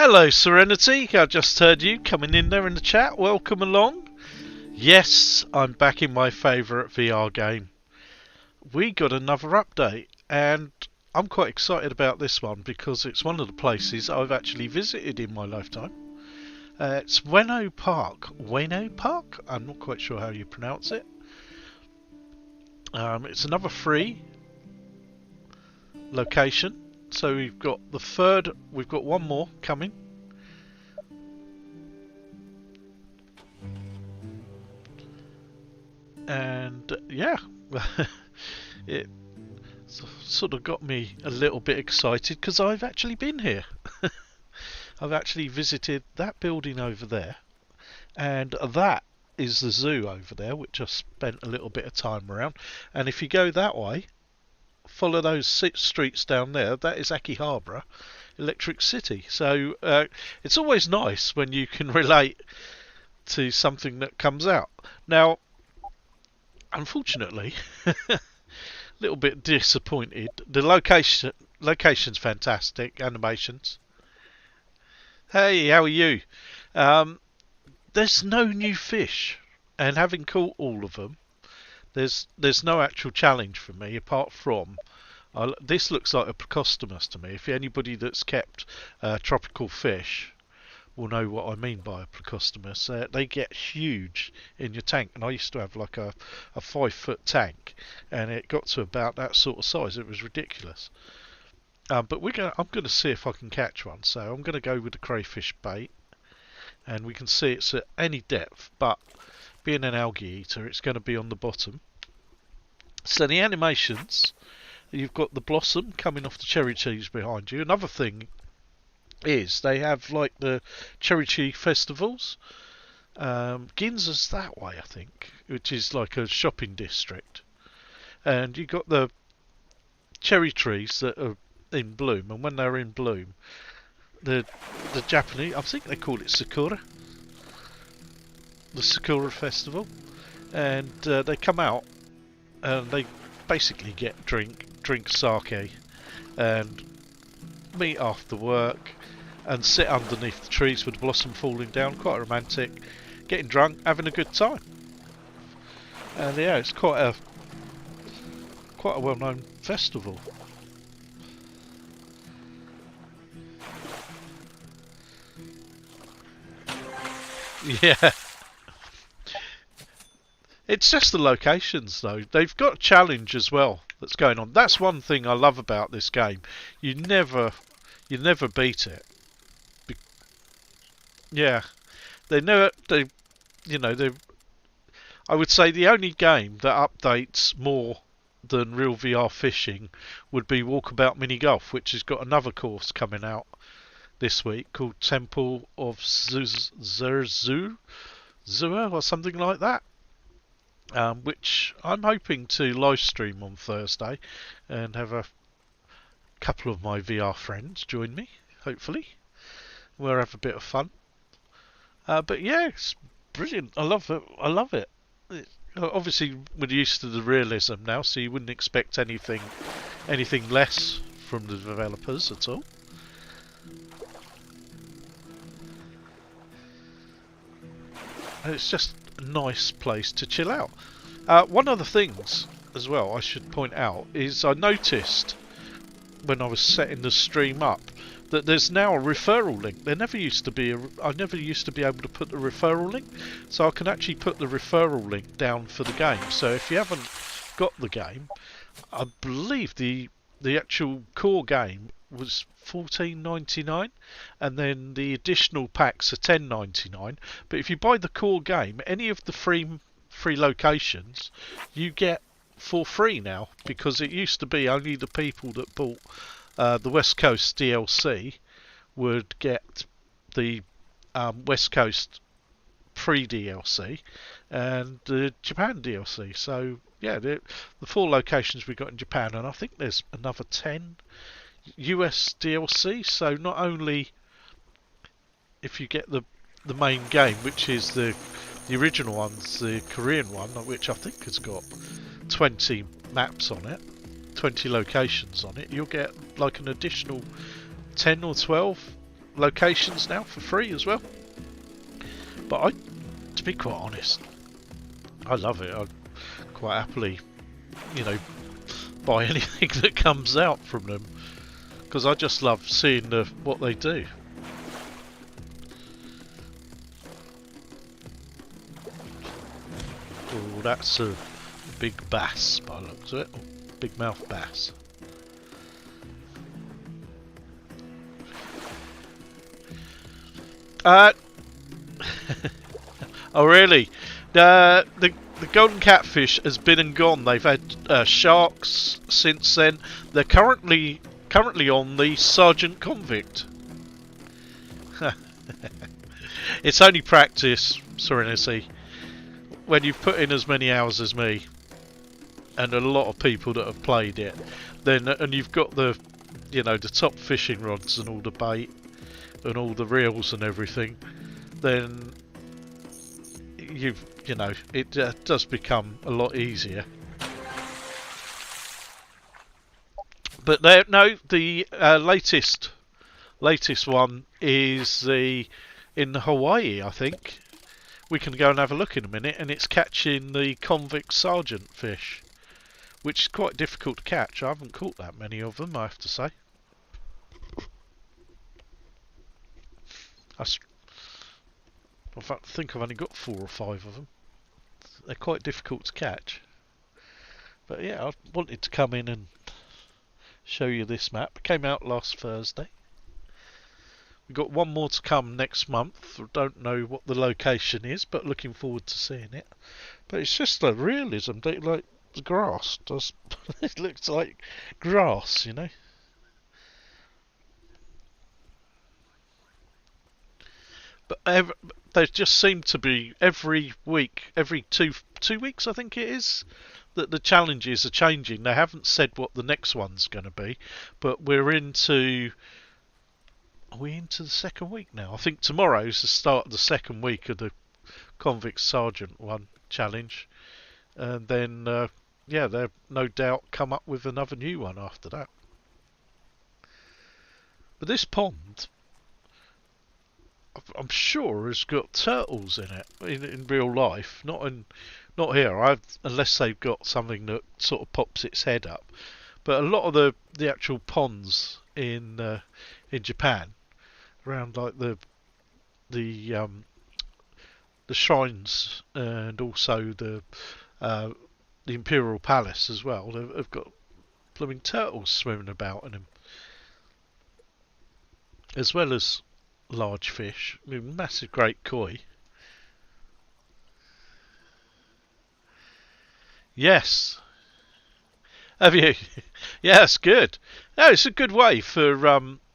Hello, Serenity. I just heard you coming in there in the chat. Welcome along. Yes, I'm back in my favourite VR game. We got another update, and I'm quite excited about this one because it's one of the places I've actually visited in my lifetime. It's Ueno Park. Ueno Park? I'm not quite sure how you pronounce it. It's another free location. So we've got one more coming. And yeah, it sort of got me a little bit excited because I've actually been here. I've actually visited that building over there, and that is the zoo over there, which I spent a little bit of time around. And if you go that way, follow those 6 streets down there, that is Akihabara Electric City. So it's always nice when you can relate to something that comes out. Now, unfortunately, a little bit disappointed. The location's fantastic, animations. Hey, how are you? There's no new fish, and having caught all of them, there's no actual challenge for me apart from this looks like a Precostomus to me. If anybody that's kept tropical fish will know what I mean by a Precostomus. They get huge in your tank, and I used to have like a 5-foot tank, and it got to about that sort of size. It was ridiculous. But I'm gonna see if I can catch one. So I'm gonna go with the crayfish bait, and we can see it's at any depth, but being an algae eater, it's going to be on the bottom. So the animations, you've got the blossom coming off the cherry trees behind you. Another thing is they have like the cherry tree festivals. Ginza's that way, I think, which is like a shopping district. And you've got the cherry trees that are in bloom, and when they're in bloom, the Japanese, I think they call it Sakura, the Sakura Festival, and they come out and they basically drink sake and meet after work and sit underneath the trees with the blossom falling down. Quite romantic, getting drunk, having a good time. And yeah, it's quite a well-known festival. Yeah. It's just the locations, though. They've got a challenge as well that's going on. That's one thing I love about this game. You never beat it. Yeah, they never. They. I would say the only game that updates more than real VR fishing would be Walkabout Mini Golf, which has got another course coming out this week called Temple of Zua or something like that. Which I'm hoping to live stream on Thursday and have a couple of my VR friends join me, hopefully. We'll have a bit of fun. But yeah, it's brilliant. I love it. Obviously, we're used to the realism now, so you wouldn't expect anything less from the developers at all. And it's just a nice place to chill out. One of the things as well I should point out is I noticed when I was setting the stream up that there's now a referral link. There never used to be. I never used to be able to put the referral link, so I can actually put the referral link down for the game. So if you haven't got the game, I believe the actual core game was $14.99, and then the additional packs are $10.99. But if you buy the core game, any of the free locations you get for free now, because it used to be only the people that bought the West Coast DLC would get the West Coast pre-DLC and the Japan DLC. So yeah, the 4 locations we got in Japan, and I think there's another 10 US DLC. So not only if you get the main game, which is the original one's the Korean one, which I think has got 20 maps on it, 20 locations on it, you'll get like an additional 10 or 12 locations now for free as well. But to be quite honest, I love it. I'd quite happily, you know, buy anything that comes out from them because I just love seeing what they do. Oh, that's a big bass by the looks of it. Oh, big mouth bass. Oh really? The golden catfish has been and gone. They've had sharks since then. They're currently on the Sergeant Convict. It's only practice, Serenity. When you've put in as many hours as me, and a lot of people that have played it, then and you've got the top fishing rods and all the bait and all the reels and everything, then it does become a lot easier. But the latest one is in Hawaii, I think. We can go and have a look in a minute, and it's catching the convict sergeant fish, which is quite difficult to catch. I haven't caught that many of them, I have to say. I think I've only got 4 or 5 of them. They're quite difficult to catch. But yeah, I wanted to come in and show you this map. It came out last Thursday. We've got one more to come next month. I don't know what the location is, but looking forward to seeing it. But it's just a realism, like the grass does. It looks like grass, you know. But they just seem to be every week, every two weeks, I think it is, that the challenges are changing. They haven't said what the next one's going to be, but are we into the second week now? I think tomorrow's the start of the second week of the Convict Sergeant one challenge. And then, they'll no doubt come up with another new one after that. But this pond, I'm sure, has got turtles in it in real life. Not here, unless they've got something that sort of pops its head up. But a lot of the actual ponds in Japan, around like the shrines and also the Imperial Palace as well, they've got blooming turtles swimming about in them, as well as large fish. I mean, massive great koi. Yes. Have you? Yeah, that's good. No, it's a good way for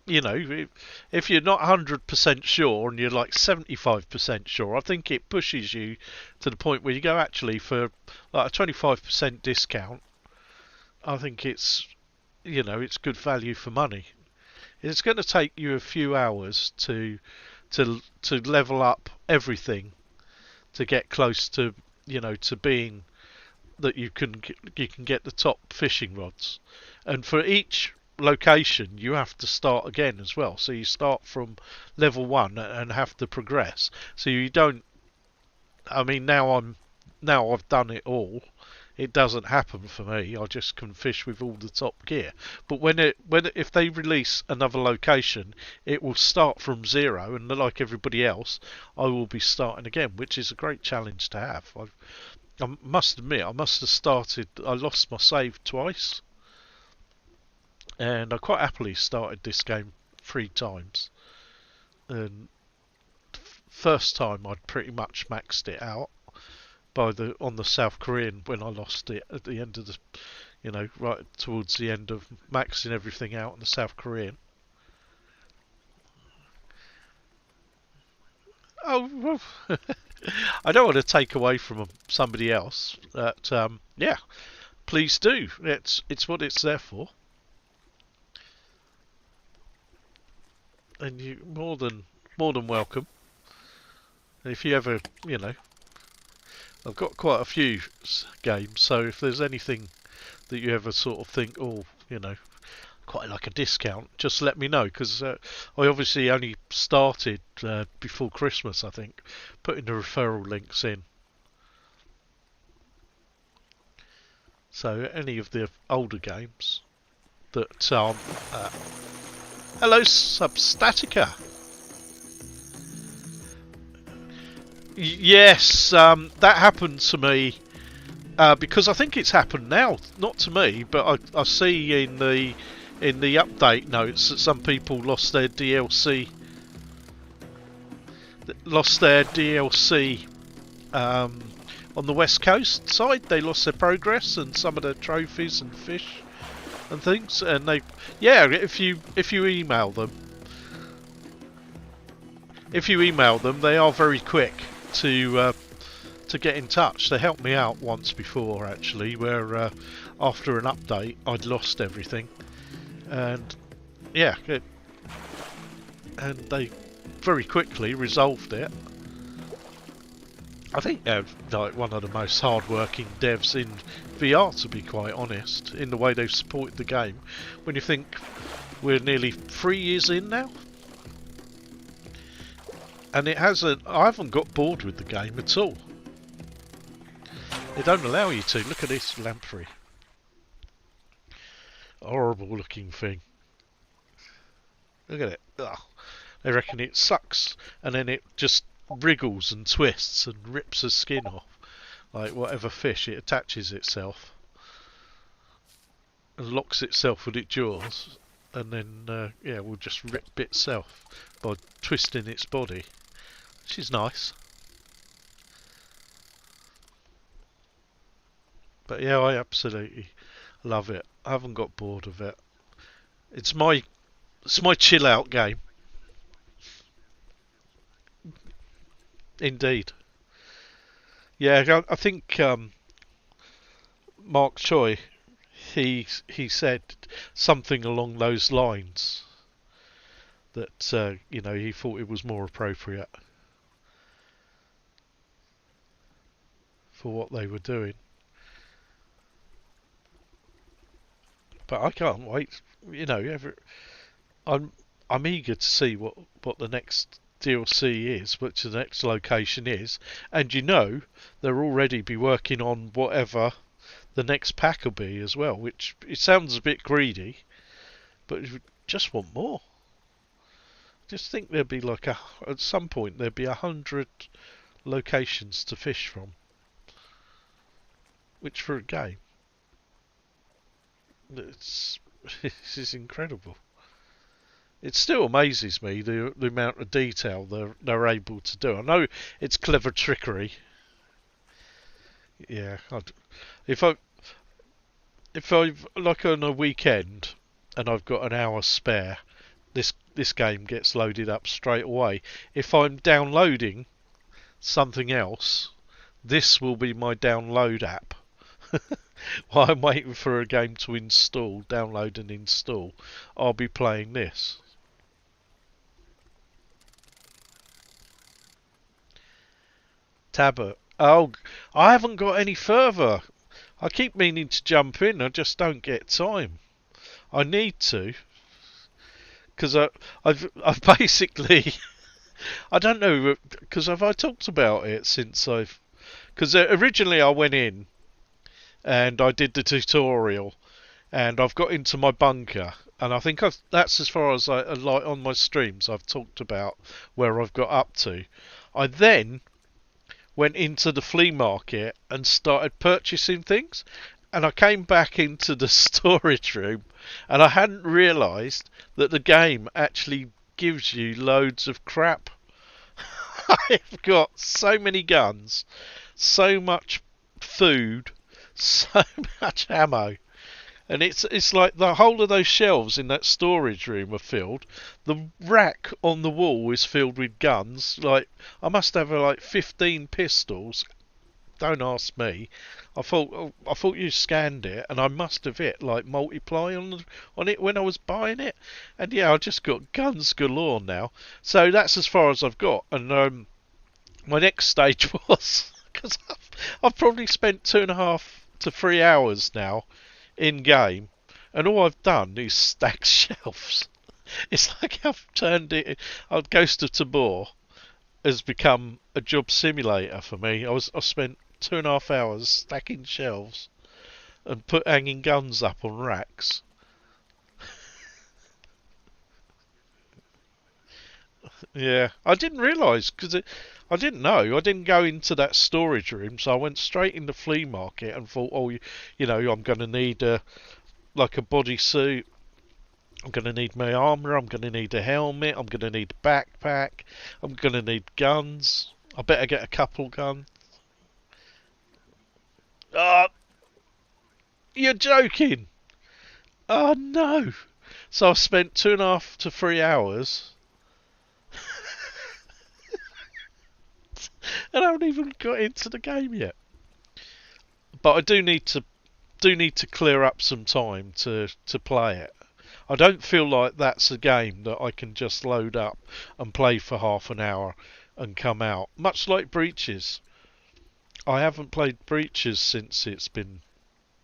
if you're not 100% sure and you're like 75% sure, I think it pushes you to the point where you go actually for like a 25% discount. I think it's good value for money. It's going to take you a few hours to level up everything to get close to to being that you can get the top fishing rods, and for each location you have to start again as well. So you start from level 1 and have to progress. So you don't. I mean, now I've done it all. It doesn't happen for me. I just can fish with all the top gear. But if they release another location, it will start from 0, and like everybody else, I will be starting again, which is a great challenge to have. I must admit, I must have started. I lost my save twice, and I quite happily started this game 3 times. And first time I'd pretty much maxed it out on the South Korean when I lost it at the end of the, right towards the end of maxing everything out on the South Korean. Oh, well, I don't want to take away from somebody else. But yeah, please do. It's what it's there for. And you more than welcome. And if you ever, I've got quite a few games, so if there's anything that you ever sort of think, quite like a discount, just let me know, because I obviously only started before Christmas, I think, putting the referral links in. So any of the older games that uh, hello Substatica. Yes, that happened to me because I think it's happened now. Not to me, but I see in the update notes that some people lost their DLC. Lost their DLC on the West Coast side. They lost their progress and some of their trophies and fish and things. And they, yeah, if you email them, they are very quick to get in touch. They helped me out once before, actually, where after an update I'd lost everything, and yeah, and they very quickly resolved it. I think they're like one of the most hard-working devs in VR, to be quite honest, in the way they've supported the game. When you think we're nearly 3 years in now, and it hasn't. I haven't got bored with the game at all. They don't allow you to. Look at this lamprey. Horrible looking thing. Look at it. Ugh. They reckon it sucks, and then it just wriggles and twists and rips the skin off. Like whatever fish, it attaches itself and locks itself with its jaws, and then yeah, will just rip itself by twisting its body. Which is nice. But yeah, I absolutely love it. I haven't got bored of it. It's my chill out game. Indeed. Yeah, I think Mark Choi he said something along those lines that you know, he thought it was more appropriate for what they were doing. But I can't wait. You know, I'm eager to see what the next DLC is, which the next location is, and you know they'll already be working on whatever the next pack will be as well. Which it sounds a bit greedy, but you just want more. Just think there'd be like at some point there'd be 100 locations to fish from, which for a game, it's this is incredible. It still amazes me the amount of detail they're able to do. I know it's clever trickery. Yeah, if I've like on a weekend and I've got an hour spare, this game gets loaded up straight away. If I'm downloading something else, this will be my download app. While I'm waiting for a game to install, download and install, I'll be playing this. Tablet. Oh, I haven't got any further. I keep meaning to jump in, I just don't get time. I need to, because I've basically I don't know, because have I talked about it since because originally I went in and I did the tutorial and I've got into my bunker, and I think that's as far as I like on my streams I've talked about where I've got up to. I then went into the flea market and started purchasing things, and I came back into the storage room and I hadn't realised that the game actually gives you loads of crap. I've got so many guns, so much food, so much ammo, and it's like the whole of those shelves in that storage room are filled. The rack on the wall is filled with guns. Like I must have like 15 pistols. Don't ask me. I thought you scanned it, and I must have hit like multiply on it when I was buying it. And yeah, I just got guns galore now. So that's as far as I've got. And my next stage was because I've probably spent 2.5 to 3 hours now in game, and all I've done is stack shelves. It's like I've turned it. Ghost of Tabor has become a job simulator for me. I spent 2.5 hours stacking shelves and put hanging guns up on racks. Yeah, I didn't realise because I didn't know. I didn't go into that storage room, so I went straight in the flea market and thought, oh, you know, I'm going to need like a bodysuit. I'm going to need my armour. I'm going to need a helmet. I'm going to need a backpack. I'm going to need guns. I better get a couple guns. Oh, you're joking! Oh no! So I spent 2.5 to 3 hours, and I haven't even got into the game yet. But I do need to clear up some time to play it. I don't feel like that's a game that I can just load up and play for half an hour and come out. Much like Breaches. I haven't played Breaches since it's been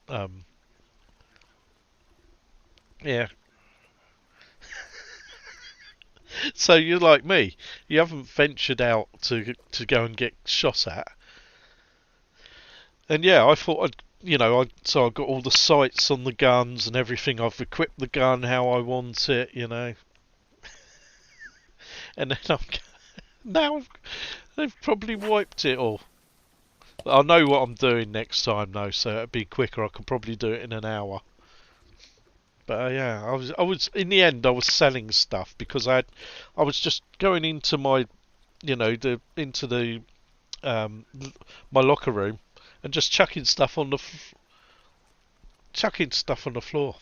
um yeah. So you're like me. You haven't ventured out to go and get shot at. And yeah, I thought so I've got all the sights on the guns and everything. I've equipped the gun how I want it. And then now they've probably wiped it all. I know what I'm doing next time though, so it'll be quicker. I can probably do it in an hour. But yeah, I was in the end I was selling stuff because I was just going into my into the um, my locker room and just chucking stuff on the floor.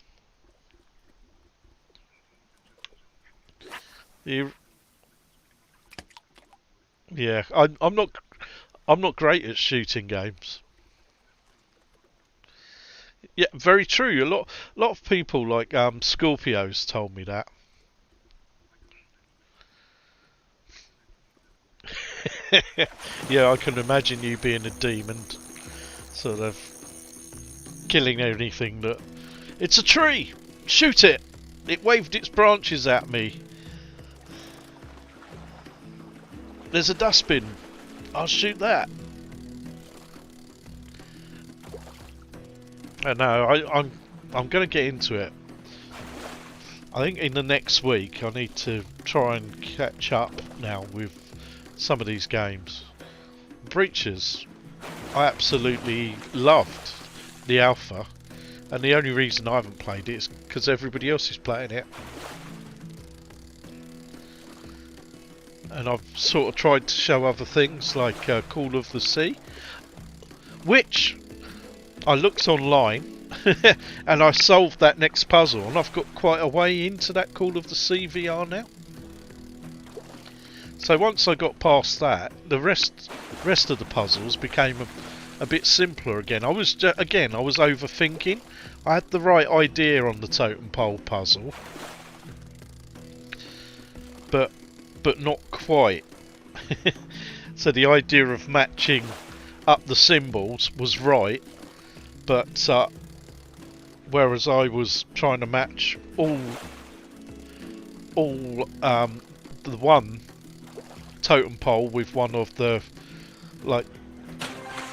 You, yeah, I'm not great at shooting games. Yeah, very true. A lot of people like Scorpios told me that. Yeah, I can imagine you being a demon, sort of killing anything that. It's a tree. Shoot it. It waved its branches at me. There's a dustbin. I'll shoot that. I know. I'm going to get into it. I think in the next week I need to try and catch up now with some of these games. Breaches, I absolutely loved the alpha, and the only reason I haven't played it is because everybody else is playing it. And I've sort of tried to show other things like Call of the Sea, which I looked online and I solved that next puzzle, and I've got quite a way into that Call of the Sea VR now. So once I got past that, the rest of the puzzles became a bit simpler again. I was overthinking. I had the right idea on the totem pole puzzle, but not quite. So the idea of matching up the symbols was right, but whereas I was trying to match all the one totem pole with one of the like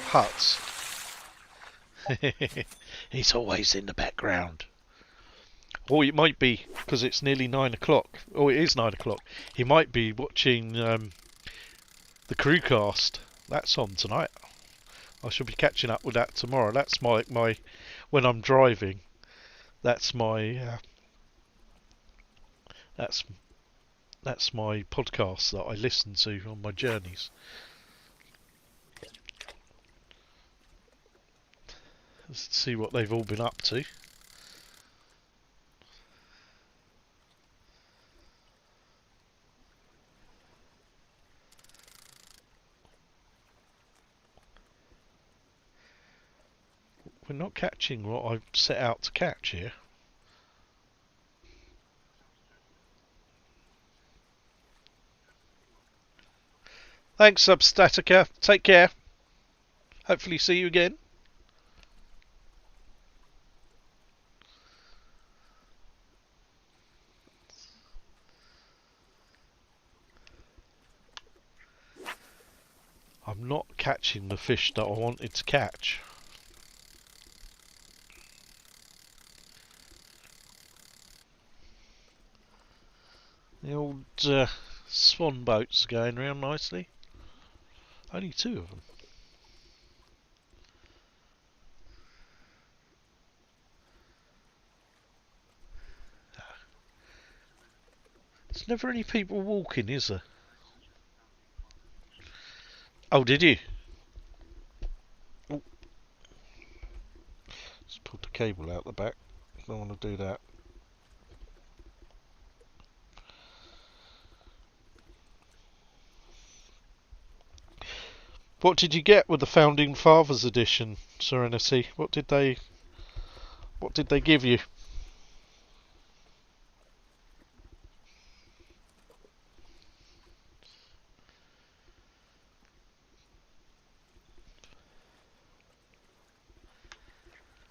huts. He's always in the background. Or it might be because it's nearly 9 o'clock. Oh, it is 9 o'clock. He might be watching the Crewcast. That's on tonight. I shall be catching up with that tomorrow. That's my when I'm driving. That's my that's my podcast that I listen to on my journeys. Let's see what they've all been up to. We're not catching what I've set out to catch here. Thanks, Substatica. Take care. Hopefully see you again. I'm not catching the fish that I wanted to catch. The old swan boats are going round nicely. Only 2 of them. There's never any people walking, is there? Oh, did you? Oh. Just pulled the cable out the back. Don't want to do that. What did you get with the Founding Fathers edition, Serenity? What did they give you?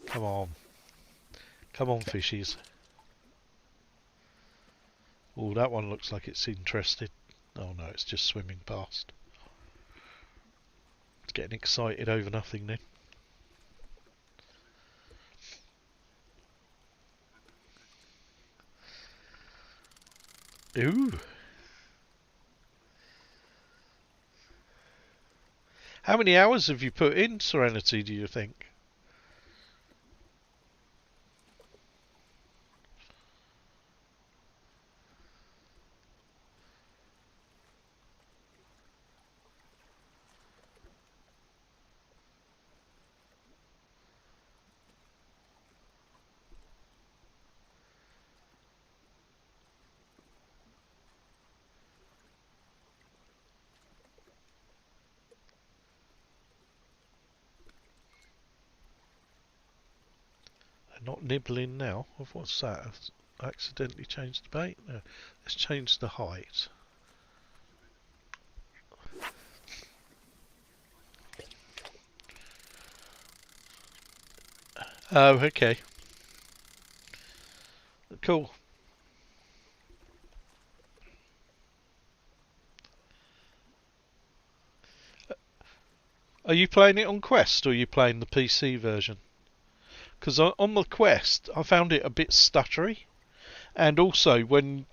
Come on. Come on, fishies. Oh, that one looks like it's interested. Oh no, it's just swimming past. It's getting excited over nothing then. Ooh. How many hours have you put in Serenity, do you think? They're not nibbling now. What's that? I accidentally changed the bait? No. Let's change the height. Oh, okay. Cool. Are you playing it on Quest or are you playing the PC version? Because on the Quest, I found it a bit stuttery. And also, when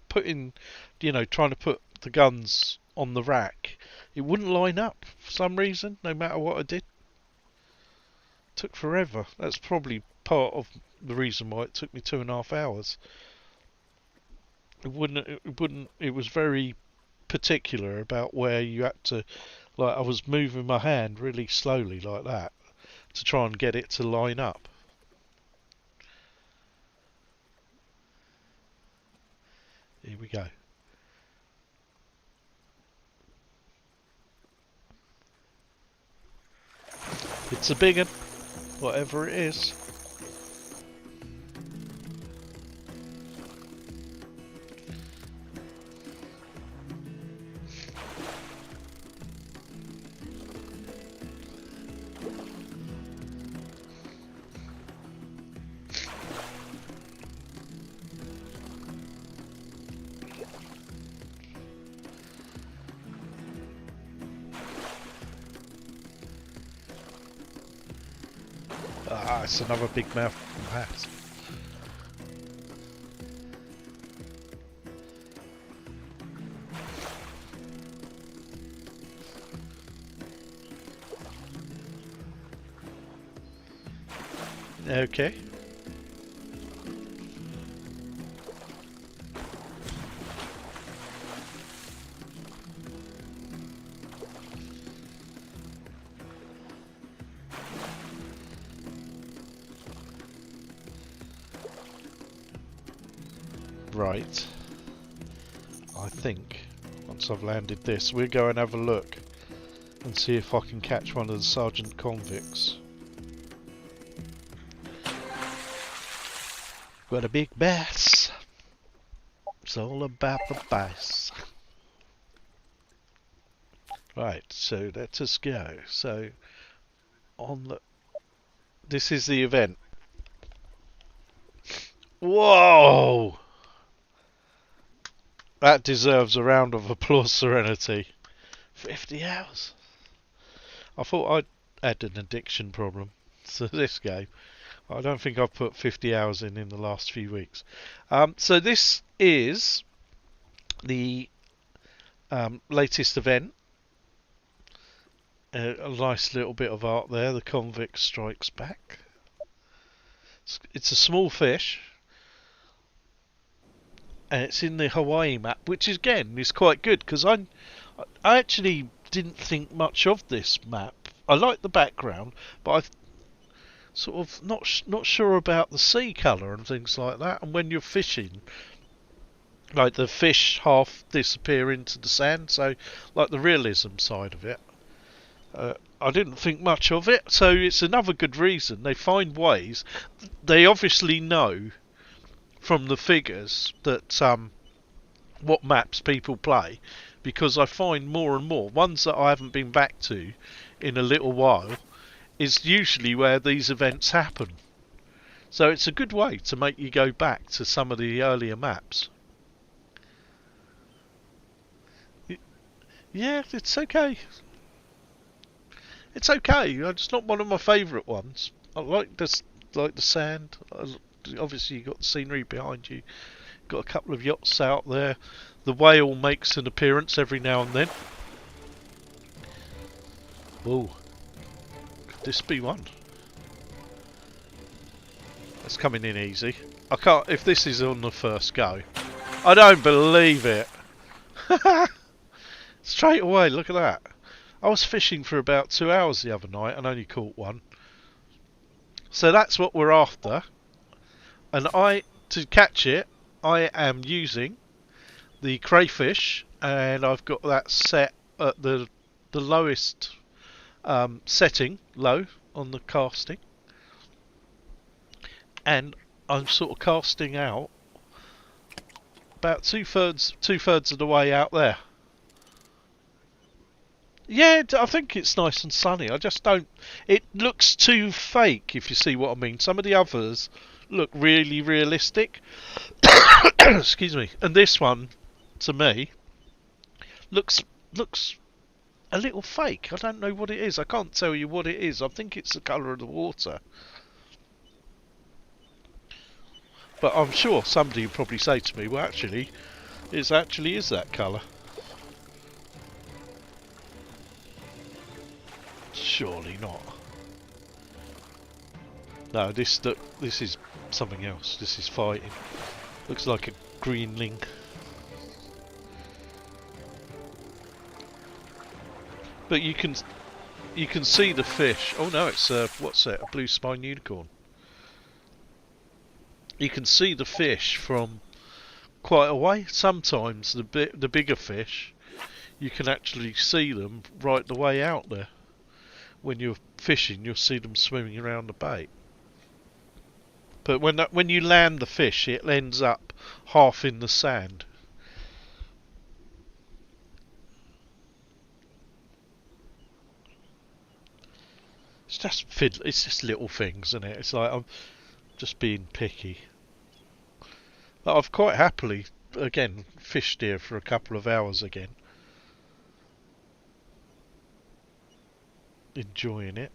putting, trying to put the guns on the rack, it wouldn't line up for some reason, no matter what I did. It took forever. That's probably part of the reason why it took me 2.5 hours. It was very particular about where you had to, like, I was moving my hand really slowly like that to try and get it to line up. Here we go. It's a big one, whatever it is. Ah, it's another big mouth hat. Okay. Right. I think once I've landed this, we'll go and have a look and see if I can catch one of the sergeant convicts. Got a big bass. It's all about the bass. Right, so let us go. So this is the event. Whoa! That deserves a round of applause, Serenity. 50 hours. I thought I'd had an addiction problem to this game. I don't think I've put 50 hours in the last few weeks. So this is the latest event. A nice little bit of art there. The convict strikes back. It's a small fish, and it's in the Hawaii map, which again is quite good because I actually didn't think much of this map. I like the background, but I sort of not sure about the sea colour and things like that. And when you're fishing, like the fish half disappear into the sand, so like the realism side of it. I didn't think much of it, so it's another good reason. They find ways. They obviously know from the figures that what maps people play, because I find more and more ones that I haven't been back to in a little while is usually where these events happen. So it's a good way to make you go back to some of the earlier maps. Yeah, it's okay. It's okay. It's not one of my favourite ones. I like this, like the sand. Obviously, you got the scenery behind you. Got a couple of yachts out there. The whale makes an appearance every now and then. Whoa. Could this be one? It's coming in easy. I can't. If this is on the first go, I don't believe it. Straight away. Look at that. I was fishing for about 2 hours the other night and only caught one. So that's what we're after. And to catch it, I am using the crayfish, and I've got that set at the lowest setting, low on the casting. And I'm sort of casting out about two thirds of the way out there. Yeah, I think it's nice and sunny. I just don't. It looks too fake, if you see what I mean. Some of the others look really realistic. Excuse me. And this one, to me, looks a little fake. I don't know what it is. I can't tell you what it is. I think it's the colour of the water. But I'm sure somebody will probably say to me, well, actually, it actually is that colour. Surely not. No, this is something else. This is fighting. Looks like a greenling. But you can see the fish. Oh no, it's what's that? A blue spine unicorn. You can see the fish from quite a way. Sometimes the bigger fish, you can actually see them right the way out there. When you're fishing, you'll see them swimming around the bait. But when you land the fish, it ends up half in the sand. It's just little things, isn't it? It's like I'm just being picky. But I've quite happily, again, fished here for a couple of hours again. Enjoying it.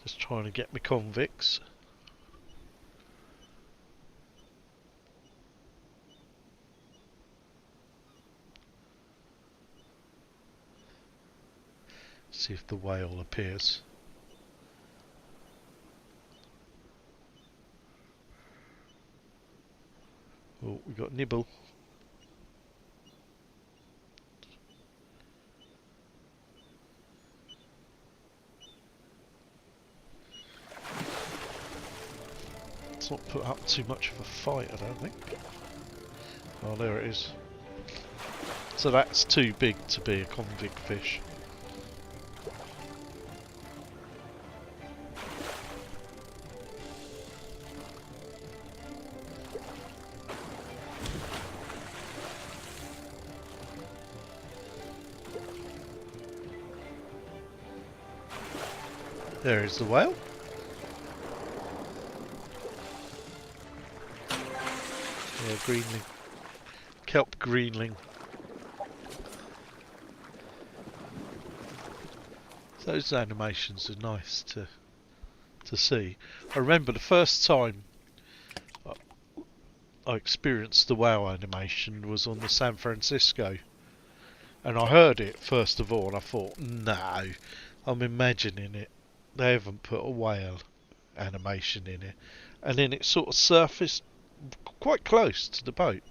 Just trying to get my convicts. See if the whale appears. Oh, we got nibble. It's not put up too much of a fight, I don't think. Oh, there it is. So that's too big to be a convict fish. There is the whale. Yeah, greenling. Kelp greenling. Those animations are nice to see. I remember the first time I experienced the WoW animation was on the San Francisco. And I heard it first of all and I thought, no, I'm imagining it. They haven't put a whale animation in it. And then it sort of surfaced quite close to the boat.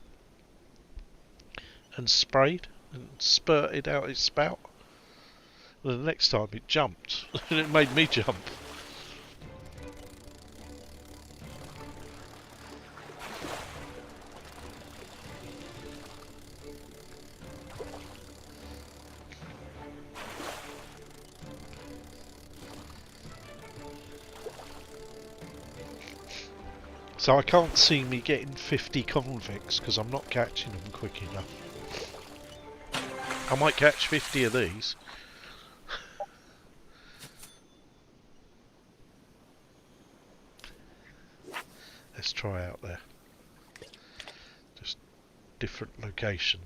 And sprayed and spurted out its spout. And the next time it jumped. And it made me jump. So I can't see me getting 50 convicts because I'm not catching them quick enough. I might catch 50 of these. Let's try out there. Just different location.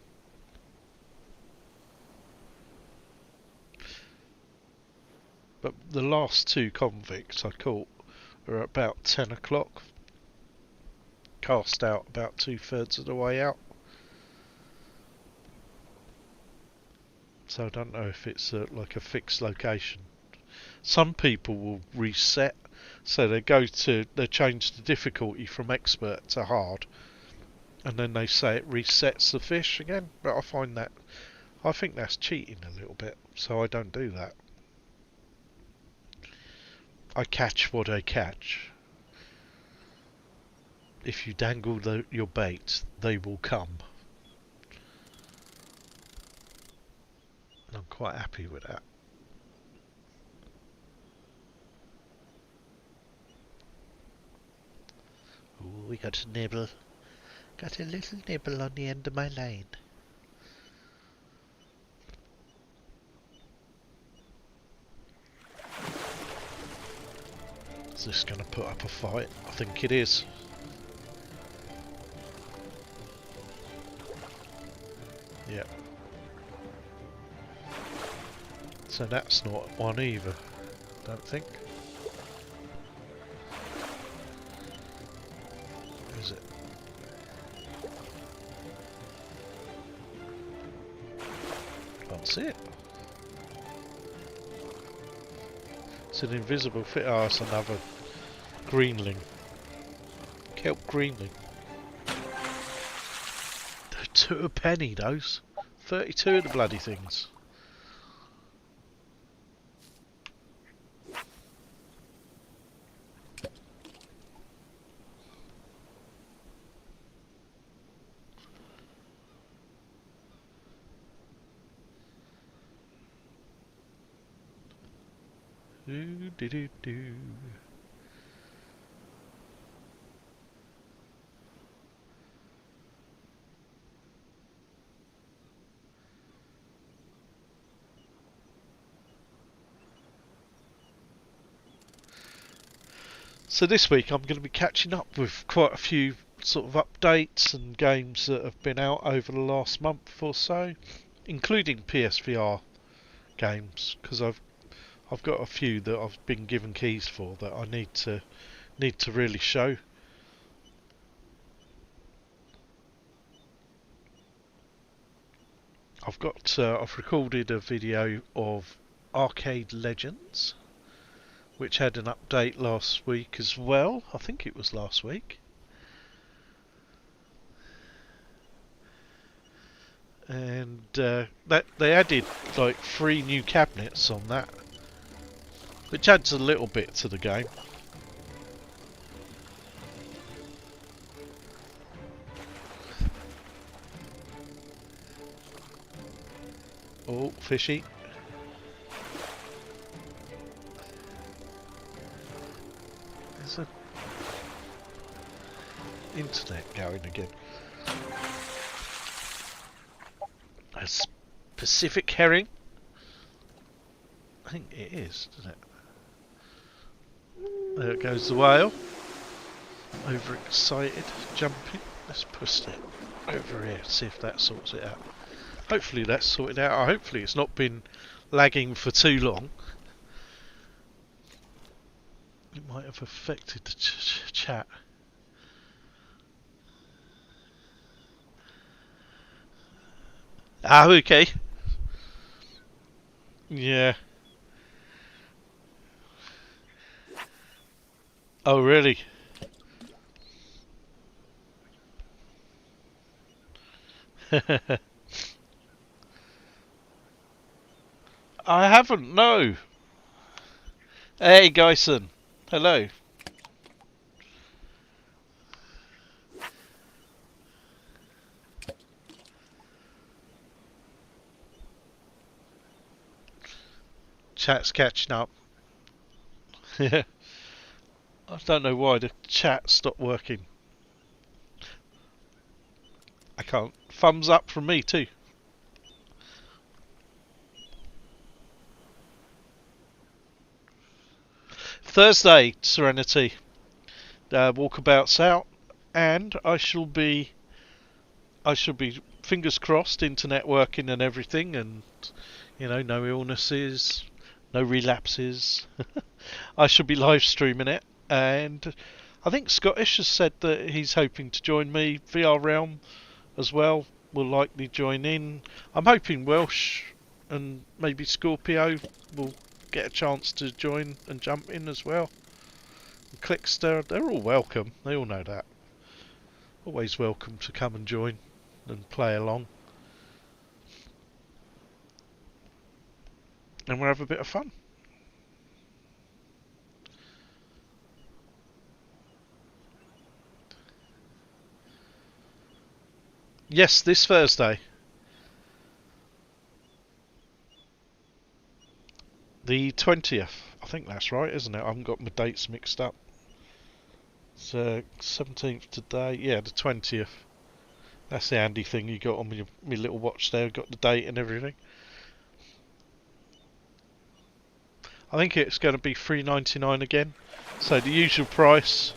But the last two convicts I caught were about 10 o'clock. Cast out about 2/3 of the way out. So I don't know if it's like a fixed location. Some people will reset, so they change the difficulty from expert to hard, and then they say it resets the fish again. But I think that's cheating a little bit, so I don't do that. I catch what I catch. If you dangle your bait, they will come. I'm quite happy with that. Ooh, we got a nibble. Got a little nibble on the end of my lane. Is this going to put up a fight? I think it is. Yep. So that's not one either, don't think. Is it? Can't see it. It's an invisible fit. Oh, it's another greenling. Kelp greenling. They're 2 a penny, those. 32 of the bloody things. Do. So this week I'm going to be catching up with quite a few sort of updates and games that have been out over the last month or so, including PSVR games, because I've got a few that I've been given keys for that I need to really show. I've recorded a video of Arcade Legends, which had an update last week as well. I think it was last week. And that they added like 3 new cabinets on that, which adds a little bit to the game. Oh, fishy. There's a internet going again. A Pacific herring? I think it is, doesn't it? There goes the whale. Overexcited, jumping. Let's push it over here, see if that sorts it out. Hopefully that's sorted out. Hopefully it's not been lagging for too long. It might have affected the chat. Ah, okay. Yeah. Oh, really? I haven't, no. Hey, Gyson. Hello. Chat's catching up. I don't know why the chat stopped working. I can't. Thumbs up from me too. Thursday, Serenity. Walkabouts out, and I shall be fingers crossed, internet working and everything, and no illnesses, no relapses. I shall be live streaming it, and I think Scottish has said that he's hoping to join me. VR Realm as well will likely join in. I'm hoping Welsh and maybe Scorpio will get a chance to join and jump in as well. Clickster, they're all welcome. They all know that. Always welcome to come and join and play along. And we'll have a bit of fun. Yes, this Thursday. The 20th. I think that's right, isn't it? I haven't got my dates mixed up. It's 17th today. Yeah, the 20th. That's the handy thing you got on my little watch there. Got the date and everything. I think it's going to be $3.99 again. So the usual price.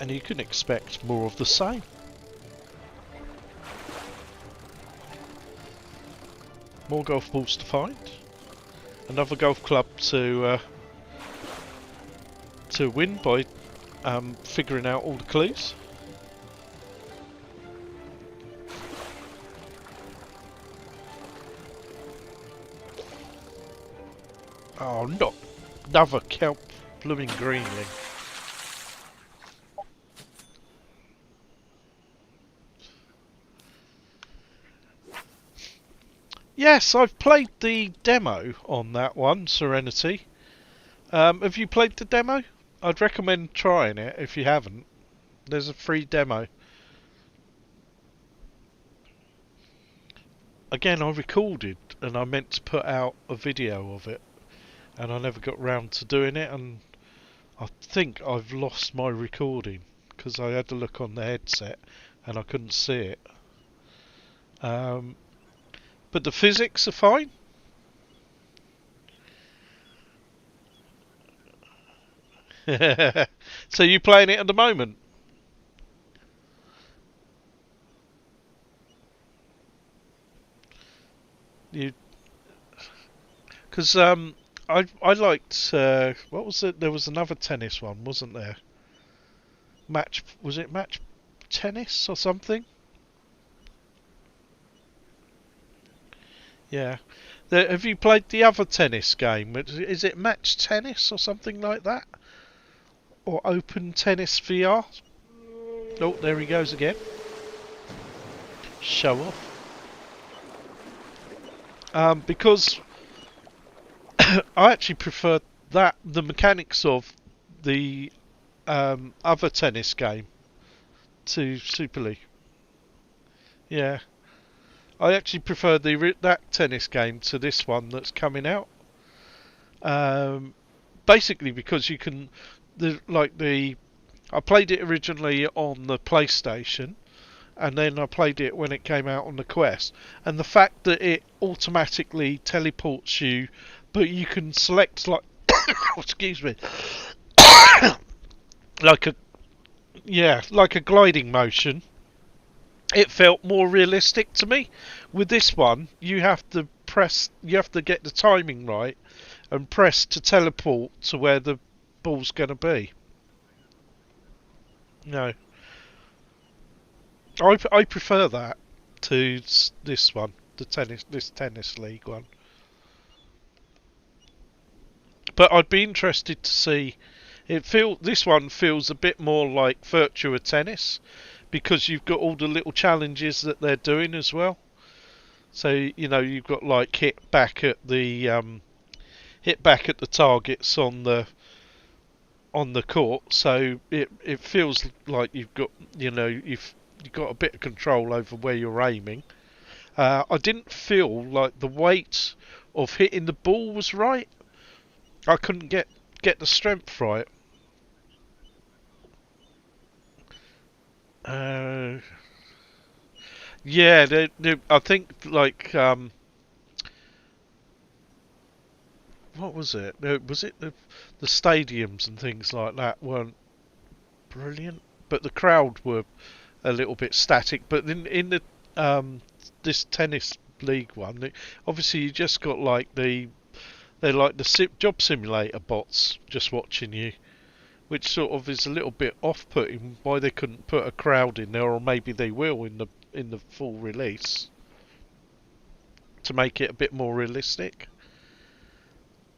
And you can expect more of the same. More golf balls to find. Another golf club to win by figuring out all the clues. Oh, not another kelp blooming greenling. Yes, I've played the demo on that one, Serenity. Have you played the demo? I'd recommend trying it if you haven't. There's a free demo. Again, I recorded and I meant to put out a video of it, and I never got round to doing it, and I think I've lost my recording because I had to look on the headset and I couldn't see it. But the physics are fine. So you playing it at the moment? You, because I liked what was it? There was another tennis one, wasn't there? Was it match tennis or something? Yeah. Have you played the other tennis game? Is it match tennis or something like that? Or open tennis VR? Oh, there he goes again. Show off. Because I actually prefer the mechanics of the other tennis game to Super League. Yeah. I actually prefer that tennis game to this one that's coming out. Basically, because you can, I played it originally on the PlayStation, and then I played it when it came out on the Quest. And the fact that it automatically teleports you, but you can select excuse me, like a gliding motion. It felt more realistic to me. With this one, you have to press. You have to get the timing right and press to teleport to where the ball's going to be. No, I prefer that to this one, this tennis league one. But I'd be interested to see. This one feels a bit more like Virtua Tennis because you've got all the little challenges that they're doing as well. So you've got like hit back at the targets on the court. So it feels like you've got a bit of control over where you're aiming. I didn't feel like the weight of hitting the ball was right. I couldn't get the strength right. Uh, yeah, I think like what was it? Was it the stadiums and things like that weren't brilliant, but the crowd were a little bit static. But in the this tennis league one, obviously you just got like they're like the job simulator bots just watching you, which sort of is a little bit off-putting. Why they couldn't put a crowd in there, or maybe they will in the full release to make it a bit more realistic.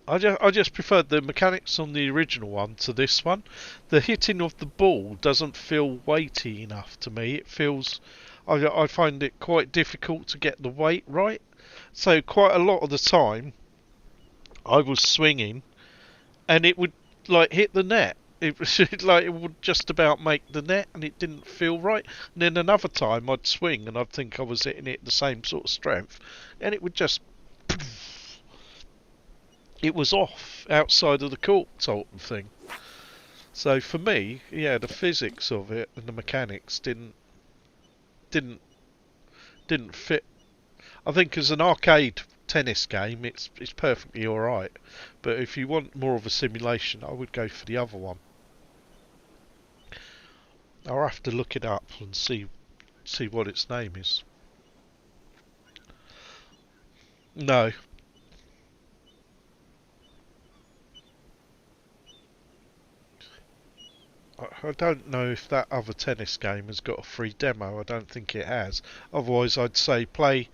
I just preferred the mechanics on the original one to this one. The hitting of the ball doesn't feel weighty enough to me. It feels I find it quite difficult to get the weight right. So quite a lot of the time I was swinging and it would like hit the net. It was like it would just about make the net, and it didn't feel right. And then another time I'd swing, and I'd think I was hitting it the same sort of strength, and it would just. It was off outside of the court sort of thing. So for me, yeah, the physics of it and the mechanics didn't didn't fit. I think as an arcade tennis game, it's perfectly all right. But if you want more of a simulation, I would go for the other one. I'll have to look it up and see what its name is. No. I don't know if that other tennis game has got a free demo. I don't think it has. Otherwise, I'd say play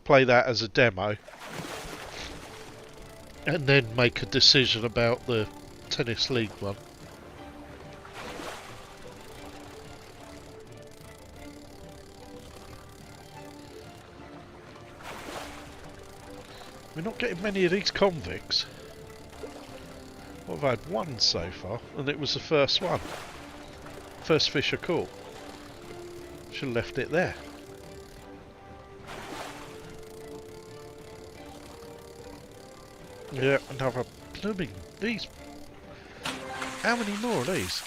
that as a demo, and then make a decision about the tennis league one. We're not getting many of these convicts. Well, I've had one so far, and it was the first one. First fish I caught. Should have left it there. Yeah, another blooming. These. How many more are these?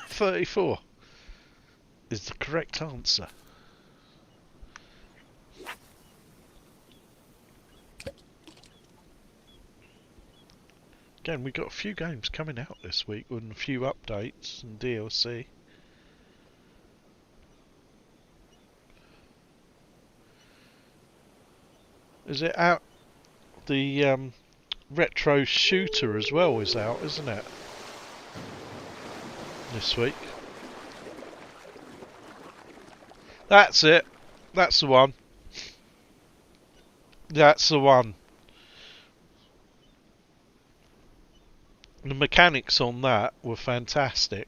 34 is the correct answer. Again, we've got a few games coming out this week and a few updates and DLC. Is it out? The retro shooter as well is out, isn't it? This week. That's it. That's the one. That's the one. The mechanics on that were fantastic.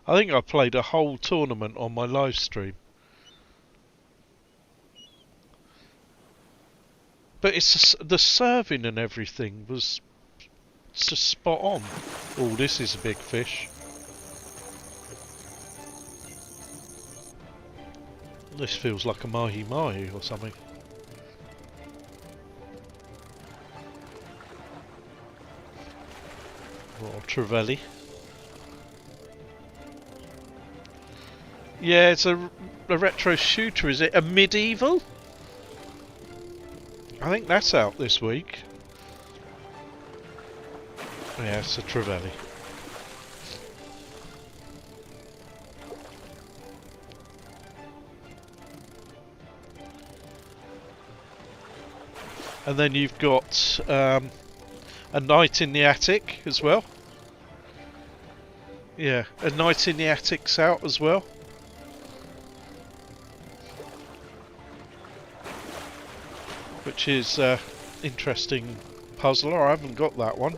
I think I played a whole tournament on my live stream. But it's the serving and everything was just spot on. Oh, this is a big fish. This feels like a mahi-mahi or something. Or trevally. Yeah, it's a retro shooter. Is it a medieval? I think that's out this week. Yeah, it's a trevally. And then you've got a night in the attic as well. Yeah, a night in the attic's out as well. Which is interesting puzzler. I haven't got that one,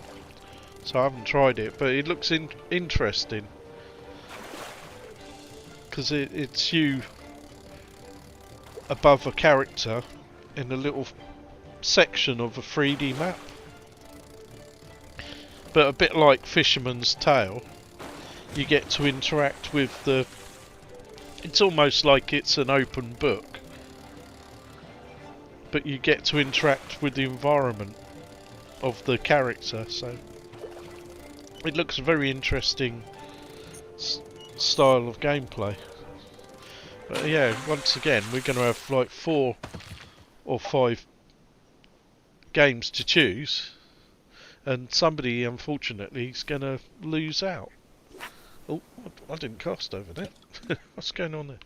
so I haven't tried it, but it looks interesting because it's you above a character in a little section of a 3D map, but a bit like Fisherman's Tale, you get to interact with the... It's almost like it's an open book, but you get to interact with the environment of the character, so it looks a very interesting style of gameplay. But yeah, once again, we're going to have like 4 or 5 games to choose, and somebody, unfortunately, is going to lose out. Oh, I didn't cast over there. What's going on there?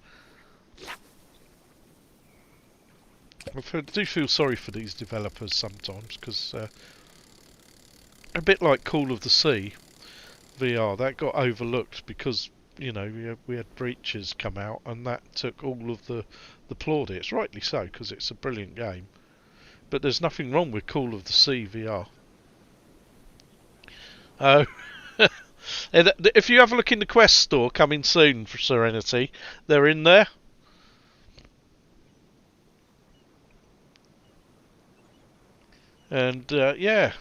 I do feel sorry for these developers sometimes, because a bit like Call of the Sea VR, that got overlooked because, you know, we had breaches come out, and that took all of the plaudits, rightly so, because it's a brilliant game. But there's nothing wrong with Call of the Sea VR. Oh, if you have a look in the Quest store, coming soon for Serenity, they're in there. And yeah,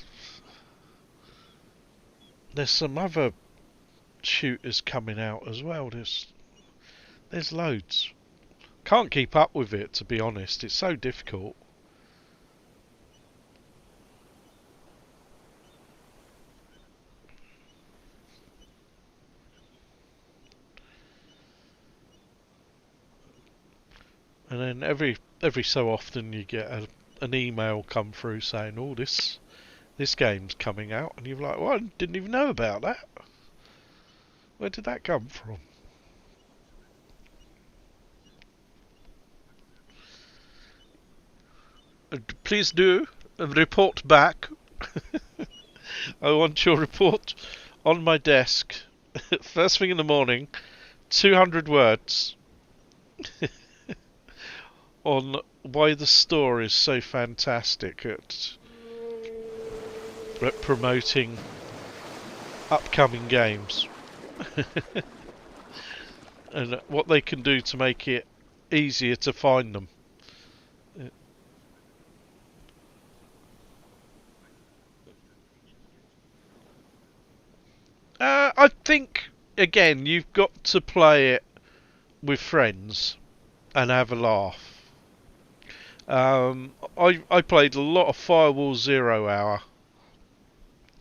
there's some other shooters coming out as well. There's loads. Can't keep up with it, to be honest. It's so difficult. And then every so often you get an email come through saying, "Oh, this game's coming out," and you're like, "Well, I didn't even know about that. Where did that come from?" Please do report back. I want your report on my desk. First thing in the morning, 200 words on why the store is so fantastic at promoting upcoming games. And what they can do to make it easier to find them. I think, again, you've got to play it with friends and have a laugh. I played a lot of Firewall Zero Hour,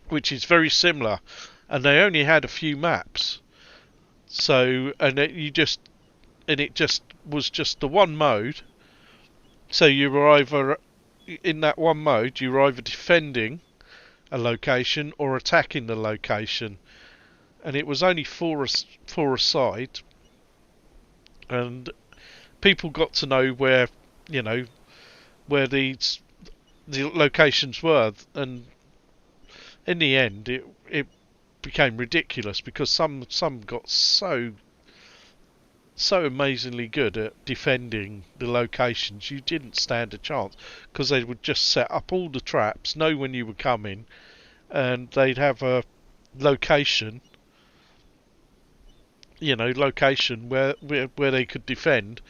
which is very similar, and they only had a few maps. So, it just was just the one mode. So you were either in that one mode, you were either defending a location or attacking the location, and it was only four a side, and people got to know where, you know, where the locations were, and in the end it became ridiculous because some got so amazingly good at defending the locations, you didn't stand a chance, because they would just set up all the traps, know when you were coming, and they'd have a location, location where they could defend,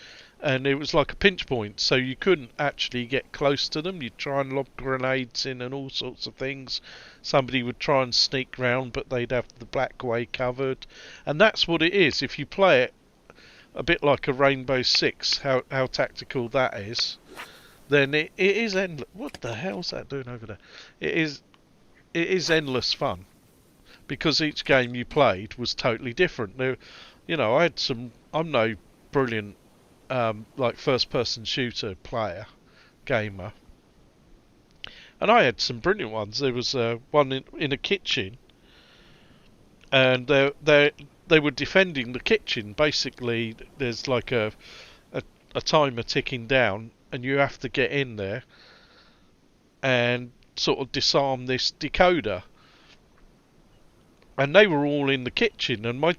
and it was like a pinch point, so you couldn't actually get close to them. You'd try and lob grenades in and all sorts of things. Somebody would try and sneak round, but they'd have the back way covered. And that's what it is. If you play it a bit like a Rainbow Six, how tactical that is, then it is endless. What the hell's that doing over there? It is endless fun, because each game you played was totally different. Now, I'm no brilliant like first-person shooter player, gamer, and I had some brilliant ones. There was one in a kitchen, and they were defending the kitchen. Basically, there's like a timer ticking down, and you have to get in there and sort of disarm this decoder. And they were all in the kitchen, and my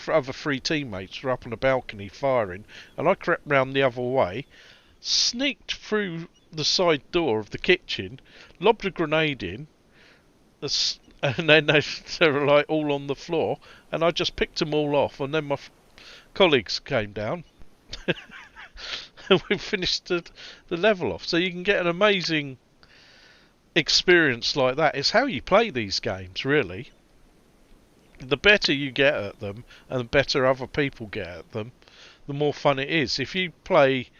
other three teammates, were up on the balcony firing, and I crept round the other way, sneaked through the side door of the kitchen, lobbed a grenade in, and then they were like all on the floor, and I just picked them all off, and then my colleagues came down, and we finished the level off. So you can get an amazing experience like that. It's how you play these games, really. The better you get at them, and the better other people get at them, the more fun it is. If you play,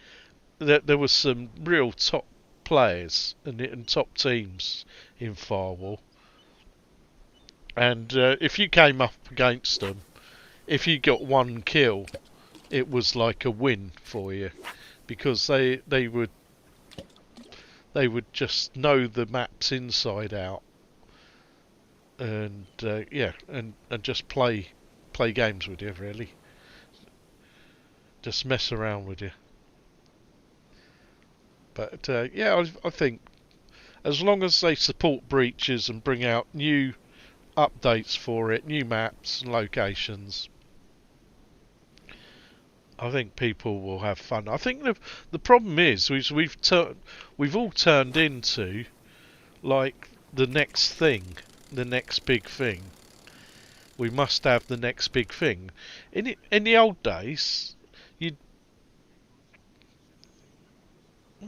there was some real top players and top teams in Firewall, and if you came up against them, if you got one kill, it was like a win for you, because they would just know the maps inside out, and and just play games with you, really. Just mess around with you. But I think as long as they support breaches and bring out new updates for it, new maps and locations, I think people will have fun. I think the problem is we've all turned into like the next thing, the next big thing. We must have the next big thing. In the old days,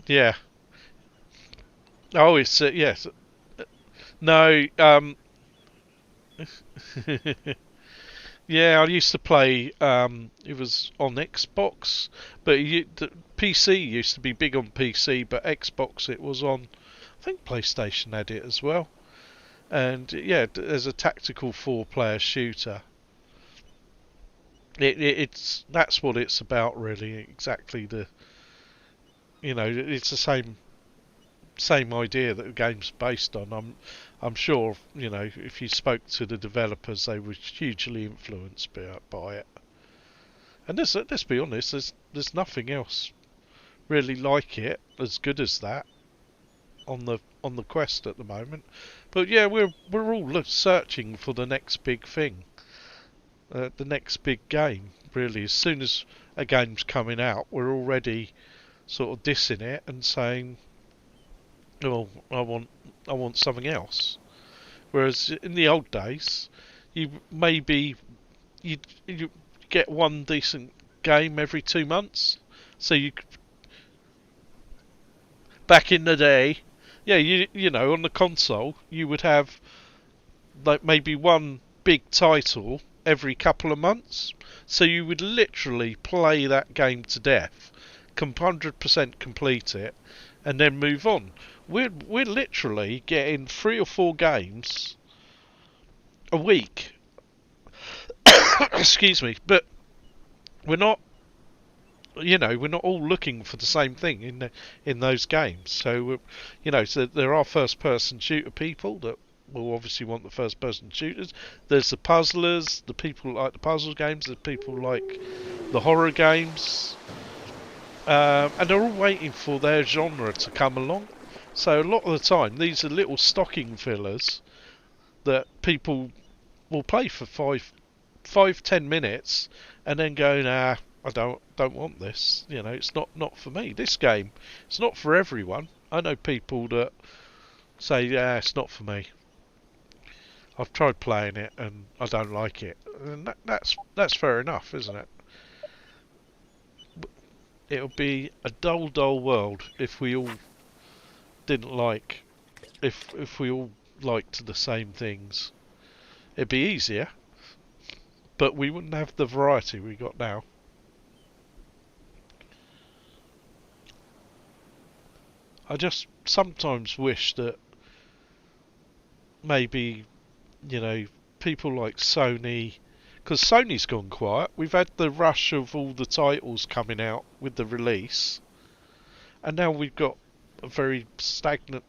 yeah. Oh, it's yes. No. Yeah, I used to play. It was on Xbox, but the PC used to be big on PC, but Xbox it was on. I think PlayStation had it as well. And yeah, as a tactical four-player shooter, it's that's what it's about, really. Exactly it's the same idea that the game's based on. I'm sure if you spoke to the developers, they were hugely influenced by it. And let's be honest, there's nothing else really like it as good as that on the Quest at the moment. But yeah, we're all searching for the next big thing, the next big game. Really, as soon as a game's coming out, we're already sort of dissing it and saying, "Oh, I want something else." Whereas in the old days, you get one decent game every 2 months. So back in the day, yeah, on the console you would have like maybe one big title every couple of months. So you would literally play that game to death, 100% complete it, and then move on. We're literally getting 3 or 4 games a week. Excuse me, but we're not. We're not all looking for the same thing in those games. So, so there are first-person shooter people that will obviously want the first-person shooters. There's the puzzlers, the people like the puzzle games. There's people like the horror games, and they're all waiting for their genre to come along. So a lot of the time, these are little stocking fillers that people will play for 10 minutes, and then go, nah, I don't want this. It's not for me. This game, it's not for everyone. I know people that say, yeah, it's not for me. I've tried playing it and I don't like it, and that's fair enough, isn't it? It'll be a dull world if we all didn't like, if we all liked the same things. It'd be easier, but we wouldn't have the variety we got now. I just sometimes wish that maybe, people like Sony, because Sony's gone quiet. We've had the rush of all the titles coming out with the release, and now we've got a very stagnant.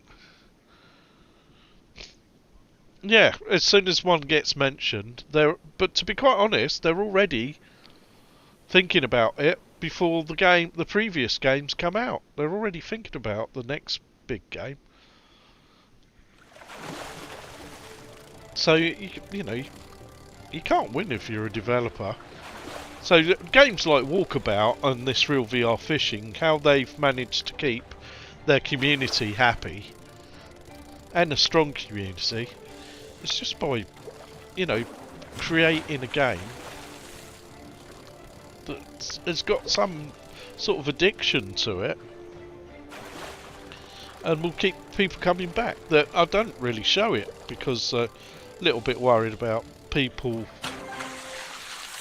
Yeah, as soon as one gets mentioned, but to be quite honest, they're already thinking about it before the previous games come out. They're already thinking about the next big game. So you know you can't win if you're a developer. So games like Walkabout and this Real VR Fishing, how they've managed to keep their community happy and a strong community, it's just by, you know, creating a game that has got some sort of addiction to it and will keep people coming back. That I don't really show it because a little bit worried about people.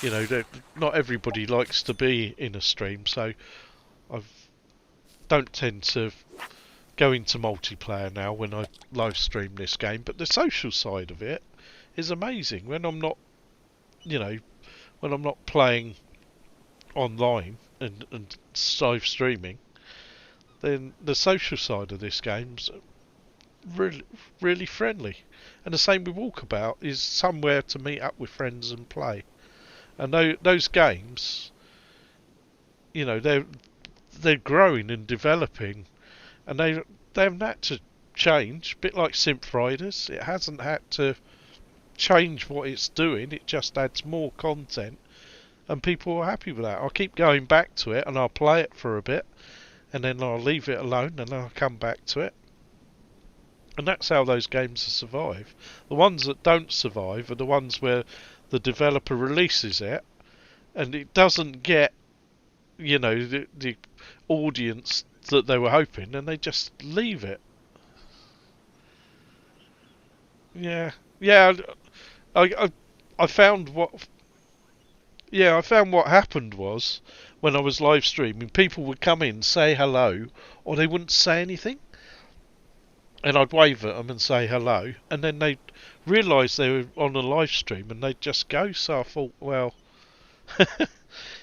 You know, not everybody likes to be in a stream, so I don't tend to go into multiplayer now when I live stream this game. But the social side of it is amazing. When I'm not, you know, when I'm not playing online and live streaming, then the social side of this game's really, really friendly. And the same with Walkabout, is somewhere to meet up with friends and play. And those games, you know, they're growing and developing, and they haven't had to change. A bit like Synth Riders, it hasn't had to change what it's doing. It just adds more content, and people are happy with that. I'll keep going back to it, and I'll play it for a bit, and then I'll leave it alone, and I'll come back to it. And that's how those games survive. The ones that don't survive are the ones where the developer releases it and it doesn't get, you know, the audience that they were hoping, and they just leave it. Yeah, yeah. I found what. Yeah, I found what happened was when I was live streaming, people would come in, say hello, or they wouldn't say anything, and I'd wave at them and say hello, and then they'd realise they were on a live stream and they'd just go. So I thought, well,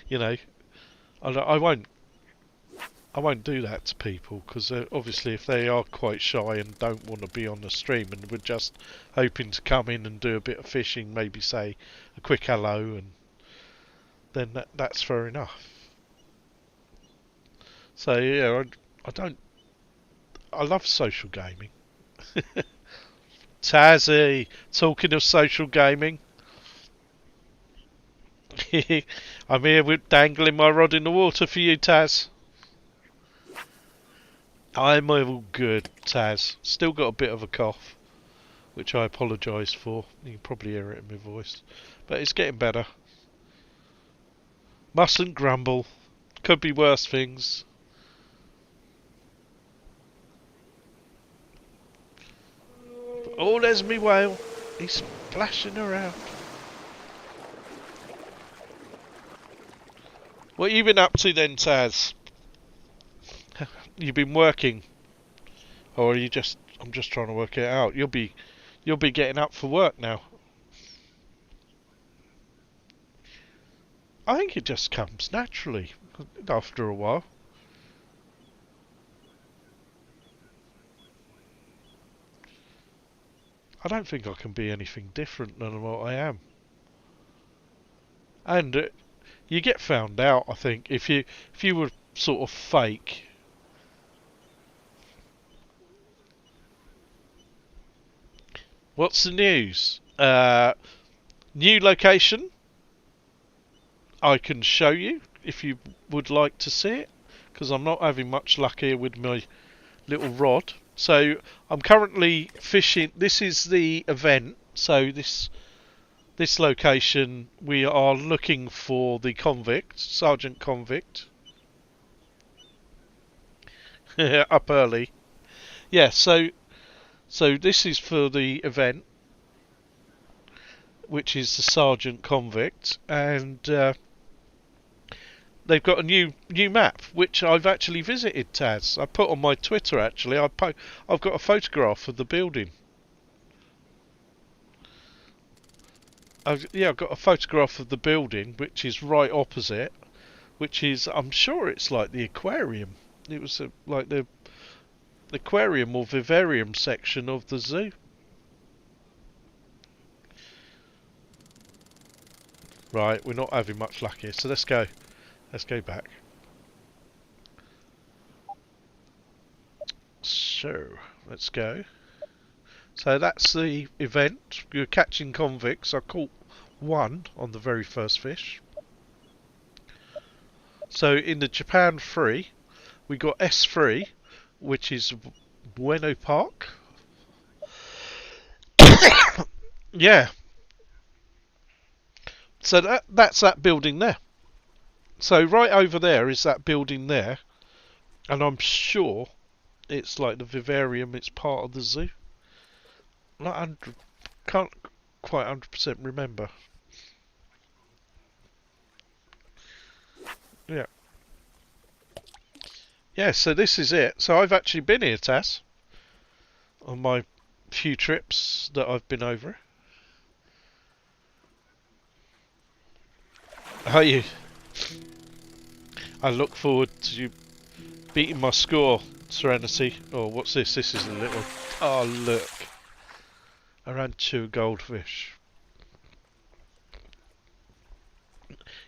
you know, I won't do that to people because obviously if they are quite shy and don't want to be on the stream and were just hoping to come in and do a bit of fishing, maybe say a quick hello, and then that's fair enough. So yeah, I don't. I love social gaming. Tazzy, talking of social gaming, I'm here with dangling my rod in the water for you, Taz. I'm all good, Taz. Still got a bit of a cough, which I apologise for. You can probably hear it in my voice, but it's getting better. Mustn't grumble. Could be worse things. Oh, there's me whale. He's splashing around. What you been up to then, Taz? You been working, or are you just? I'm just trying to work it out. You'll be getting up for work now. I think it just comes naturally after a while. I don't think I can be anything different than what I am. And you get found out, I think, if you were sort of fake. What's the news? New location. I can show you if you would like to see it, because I'm not having much luck here with my little rod. So I'm currently fishing. This is the event. So this location, we are looking for the convict, Sergeant Convict. Up early. Yeah. So this is for the event, which is the Sergeant Convict, and they've got a new map which I've actually visited, Taz. I put on my Twitter actually. I've got a photograph of the building. I've got a photograph of the building which is right opposite, which is, I'm sure it's like the aquarium. It was like the aquarium or vivarium section of the zoo. Right, we're not having much luck here, so let's go. Let's go back. So, let's go. So that's the event. You're catching convicts. I caught one on the very first fish. So in the Japan 3, we got S3, which is Ueno Park. Yeah. So that's that building there. So right over there is that building there, and I'm sure it's like the vivarium. It's part of the zoo. Not 100, can't quite 100% remember. Yeah. Yeah, so this is it. So I've actually been here, Taz, on my few trips that I've been over. Are you? I look forward to you beating my score, Serenity. Oh, what's this? This is a little... Oh, look. Around 2 goldfish.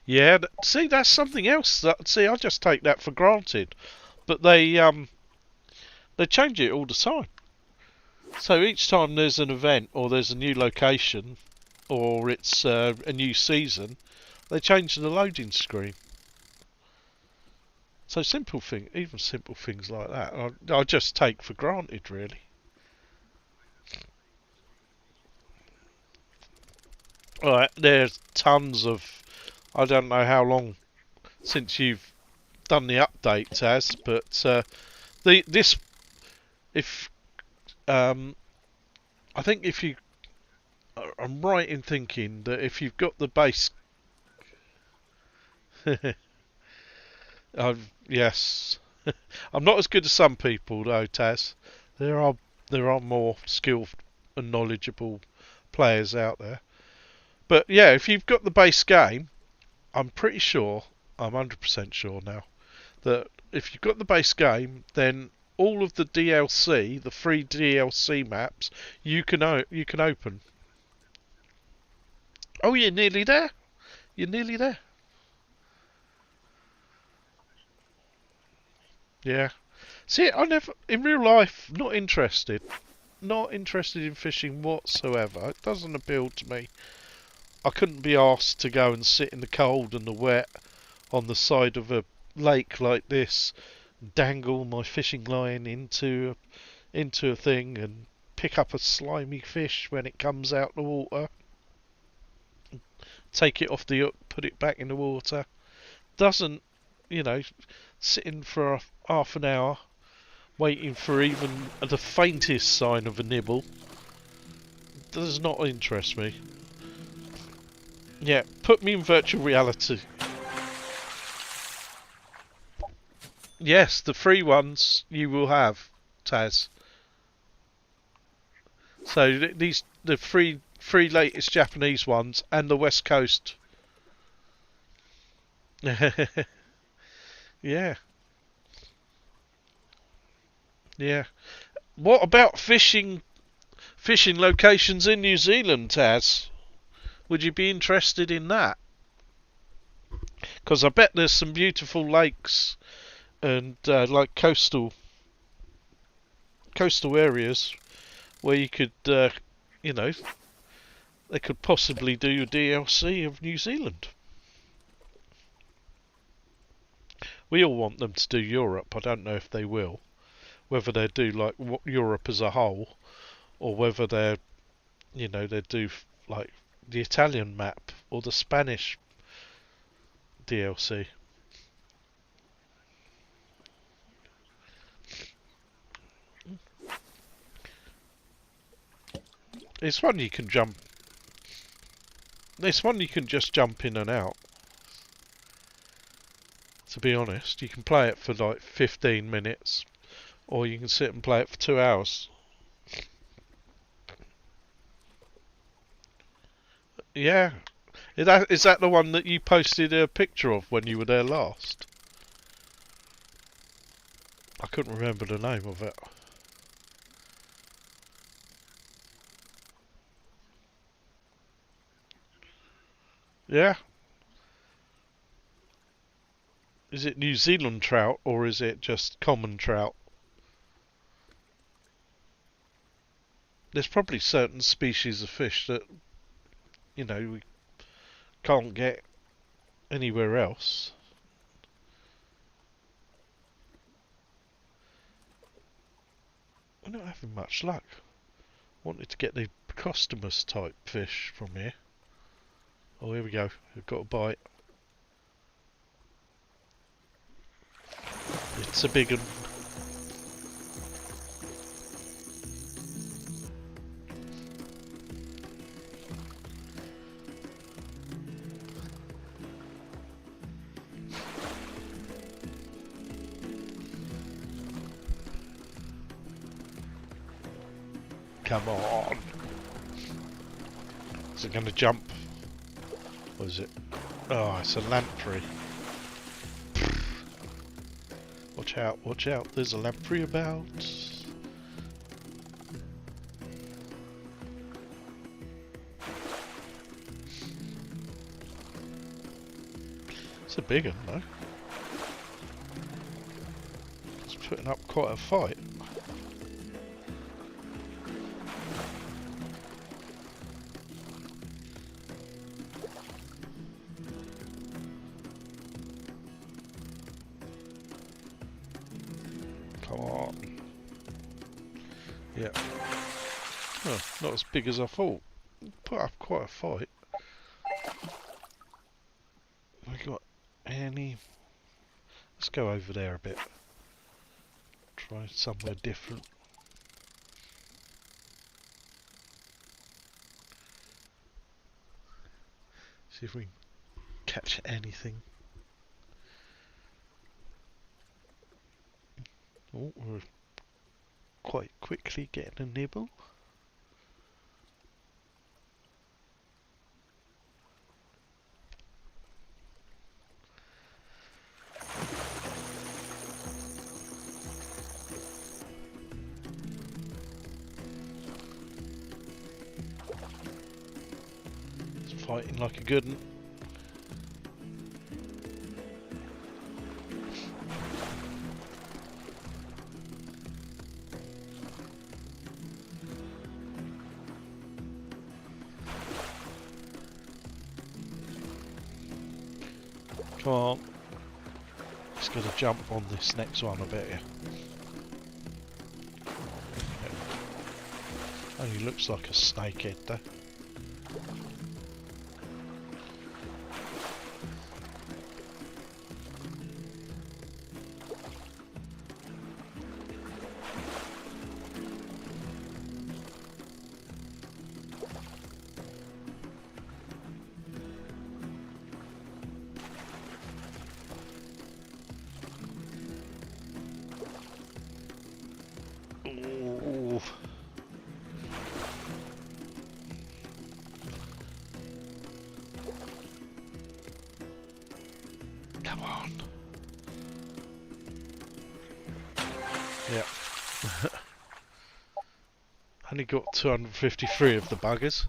Yeah, see, that's something else. See, I just take that for granted. But they change it all the time. So each time there's an event or there's a new location or it's a new season, they change the loading screen. So even simple things like that, I just take for granted, really. Alright, there's tons of... I don't know how long since you've done the update, Taz, but this... If... I think if you... I'm right in thinking that if you've got the base... yes. I'm not as good as some people, though, Taz. There are more skilled and knowledgeable players out there. But yeah, if you've got the base game, I'm pretty sure, I'm 100% sure now, that if you've got the base game, then all of the DLC, the free DLC maps, you can open. Oh, you're nearly there. You're nearly there. Yeah. See, I never in real life not interested. Not interested in fishing whatsoever. It doesn't appeal to me. I couldn't be asked to go and sit in the cold and the wet on the side of a lake like this, dangle my fishing line into a thing and pick up a slimy fish when it comes out the water, take it off the hook, put it back in the water. Doesn't, you know, sitting for half an hour waiting for even the faintest sign of a nibble does not interest me. Yeah, put me in virtual reality. Yes, the free ones you will have, Taz. So the free latest Japanese ones and the West Coast. Yeah, yeah. What about fishing locations in New Zealand, Taz? Would you be interested in that? Because I bet there's some beautiful lakes and like coastal areas where you could, you know, they could possibly do a DLC of New Zealand. We all want them to do Europe. I don't know if they will. Whether they do like Europe as a whole, or whether they do like the Italian map or the Spanish DLC. It's one you can jump. It's one you can just jump in and out. To be honest, you can play it for like 15 minutes, or you can sit and play it for 2 hours. Yeah. Is that the one that you posted a picture of when you were there last? I couldn't remember the name of it. Yeah. Is it New Zealand trout or is it just common trout? There's probably certain species of fish that, we can't get anywhere else. We're not having much luck. Wanted to get the Costomus type fish from here. Oh, here we go. We've got a bite. It's a big one. Come on. Is it going to jump? What is it? Oh, it's a lamprey. Watch out, watch out. There's a lamprey about. It's a big one, though. It's putting up quite a fight. Come on. Yeah. Oh, not as big as I thought. Put up quite a fight. We got any... Let's go over there a bit. Try somewhere different. See if we can catch anything. Oh, we're quite quickly getting a nibble. It's fighting like a good one. Come on. It's going to jump on this next one, I bet you. Only looks like a snakehead though. Ooh. Come on. Yeah. Only got 253 of the buggers.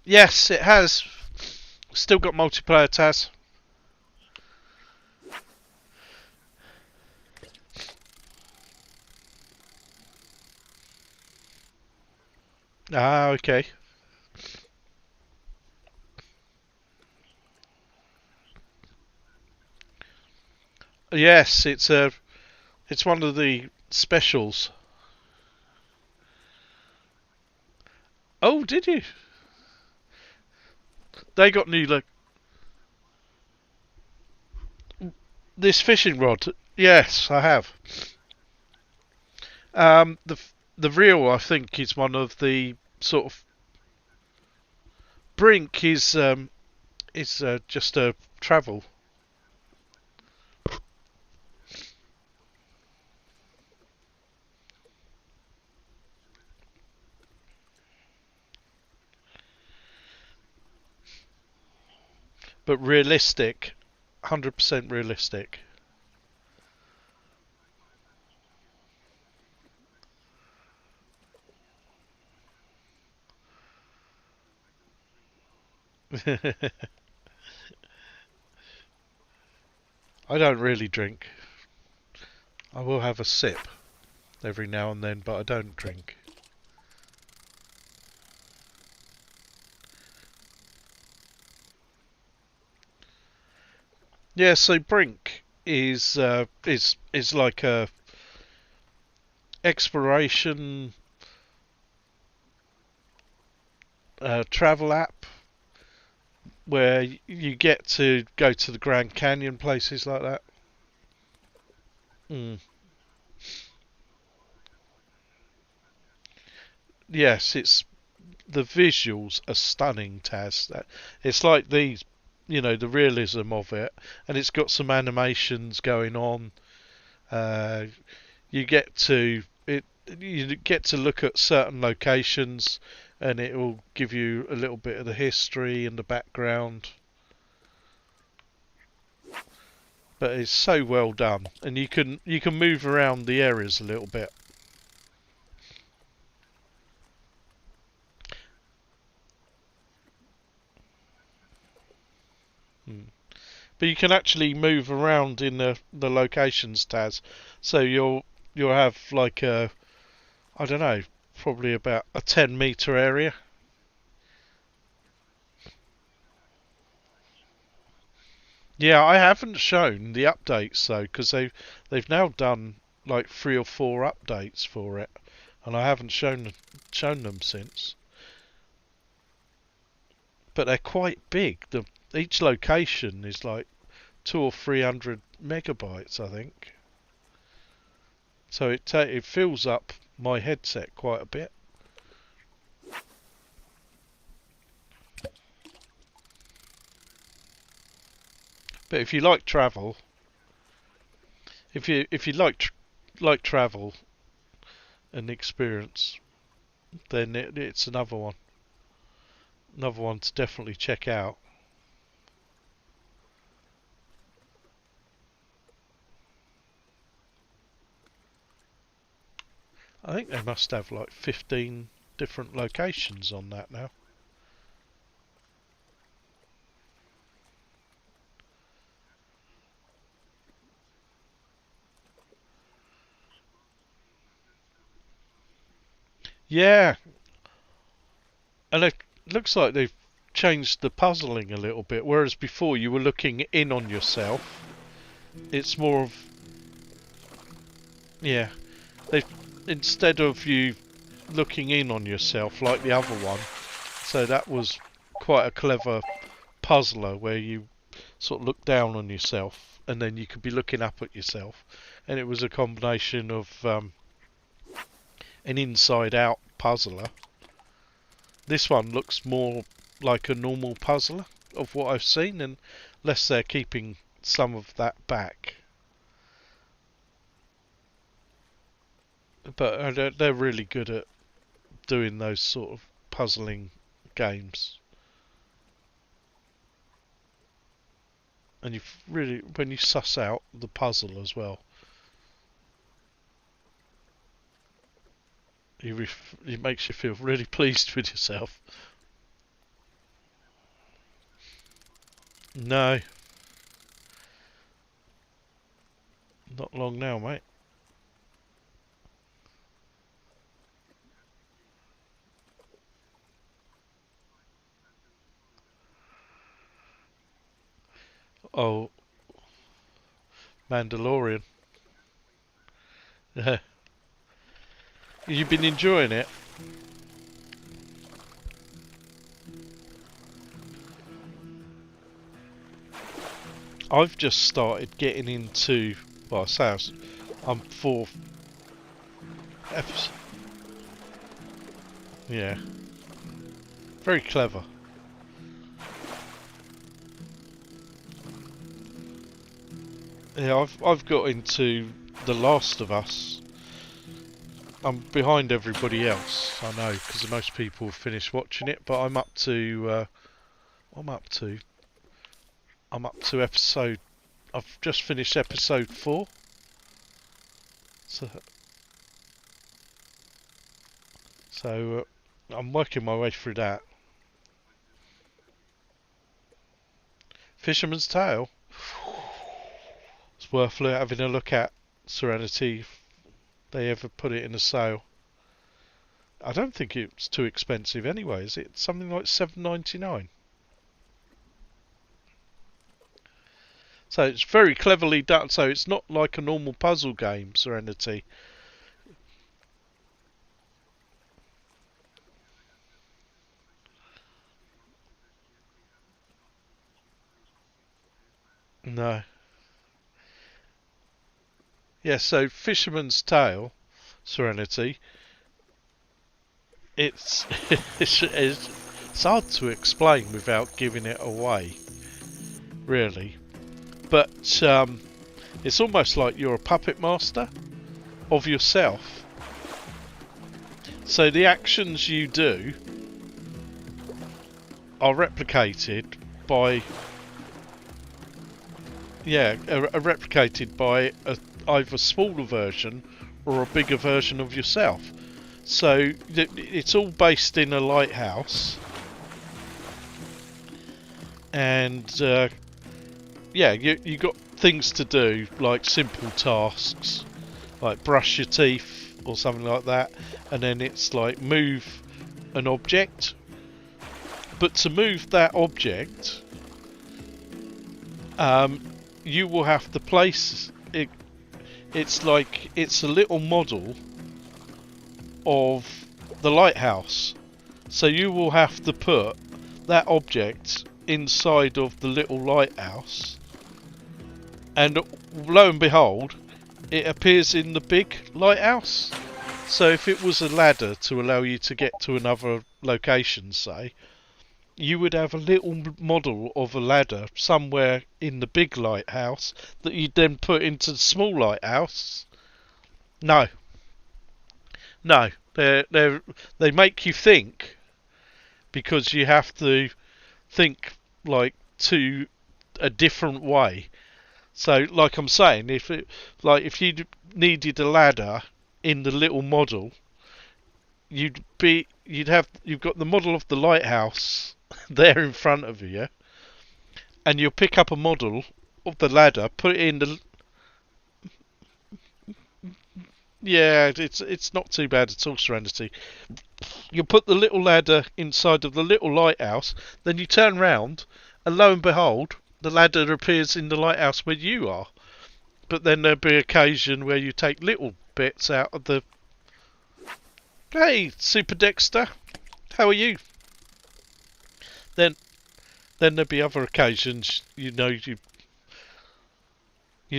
Yes, it has. Still got multiplayer, Taz. Ah, okay. Yes, it's one of the specials. Oh, did you? They got new look. This fishing rod. Yes, I have. The reel, I think, is one of the sort of brink is just a travel. But realistic, 100% realistic. I don't really drink. I will have a sip every now and then, but I don't drink. Yeah, so Brink is like a exploration travel app where you get to go to the Grand Canyon, places like that. Mm. Yes, it's the visuals are stunning, Taz. It's like these, the realism of it, and it's got some animations going on. Uh, you get to it. You get to look at certain locations, and it will give you a little bit of the history and the background. But it's so well done, and you can move around the areas a little bit. Mm. But you can actually move around in the locations, Taz. So you'll have like a, I don't know, probably about a 10-meter area. Yeah, I haven't shown the updates though, because they've now done like 3 or 4 updates for it, and I haven't shown them since. But they're quite big. Each location is like 200 or 300 megabytes, I think. So it fills up my headset quite a bit. But if you like travel, if you like travel and experience, then it's another one to definitely check out. I think they must have like 15 different locations on that now. Yeah, and it looks like they've changed the puzzling a little bit. Whereas before you were looking in on yourself, it's more of, yeah. They instead of you looking in on yourself like the other one, so that was quite a clever puzzler where you sort of look down on yourself and then you could be looking up at yourself, and it was a combination of an inside-out puzzler. This one looks more like a normal puzzler of what I've seen, and unless they're keeping some of that back. But they're really good at doing those sort of puzzling games. And you really, when you suss out the puzzle as well, it makes you feel really pleased with yourself. No, not long now, mate. Oh, Mandalorian. You've been enjoying it. I've just started getting into. Well, I say I'm 4 episodes. Yeah, very clever. Yeah, I've got into The Last of Us. I'm behind everybody else, I know, because most people have finished watching it. But I'm up to. I'm up to. I'm up to episode. I've just finished episode 4. So, I'm working my way through that. Fisherman's Tale. It's worth having a look at Serenity if they ever put it in a sale. I don't think it's too expensive anyway, is it? Something like $7.99. So it's very cleverly done. So it's not like a normal puzzle game, Serenity. No. Yeah, so Fisherman's Tale, Serenity, it's, it's hard to explain without giving it away, really. But it's almost like you're a puppet master of yourself. So the actions you do are replicated by either a smaller version or a bigger version of yourself. So it's all based in a lighthouse, and you got things to do like simple tasks, like brush your teeth or something like that, and then it's like move an object. But to move that object, you will have to place it. It's like it's a little model of the lighthouse, so you will have to put that object inside of the little lighthouse, and lo and behold, it appears in the big lighthouse. So if it was a ladder to allow you to get to another location, say, you would have a little model of a ladder somewhere in the big lighthouse that you'd then put into the small lighthouse. No, they make you think, because you have to think like to a different way. So, like I'm saying, if you needed a ladder in the little model, you've got the model of the lighthouse there in front of you, and you'll pick up a model of the ladder, put it in the. Yeah, it's not too bad at all, Serenity. You put the little ladder inside of the little lighthouse, then you turn round, and lo and behold, the ladder appears in the lighthouse where you are. But then there'll be occasion where you take little bits out of the. Hey, Super Dexter, how are you? Then there'll be other occasions, you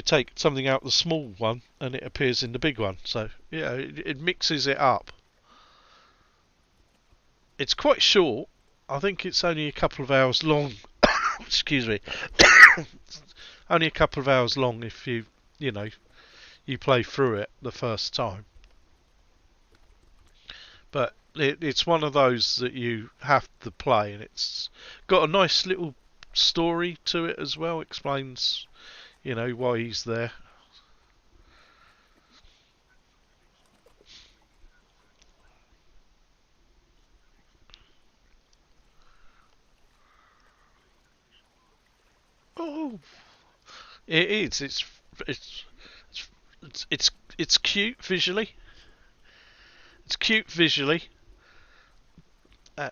take something out of the small one and it appears in the big one. So yeah, it mixes it up. It's quite short. I think it's only a couple of hours long. Excuse me. Only a couple of hours long if you play through it the first time. But it's one of those that you have to play, and it's got a nice little story to it as well. Explains, why he's there. Oh, it is. It's cute visually. It's cute visually. Uh,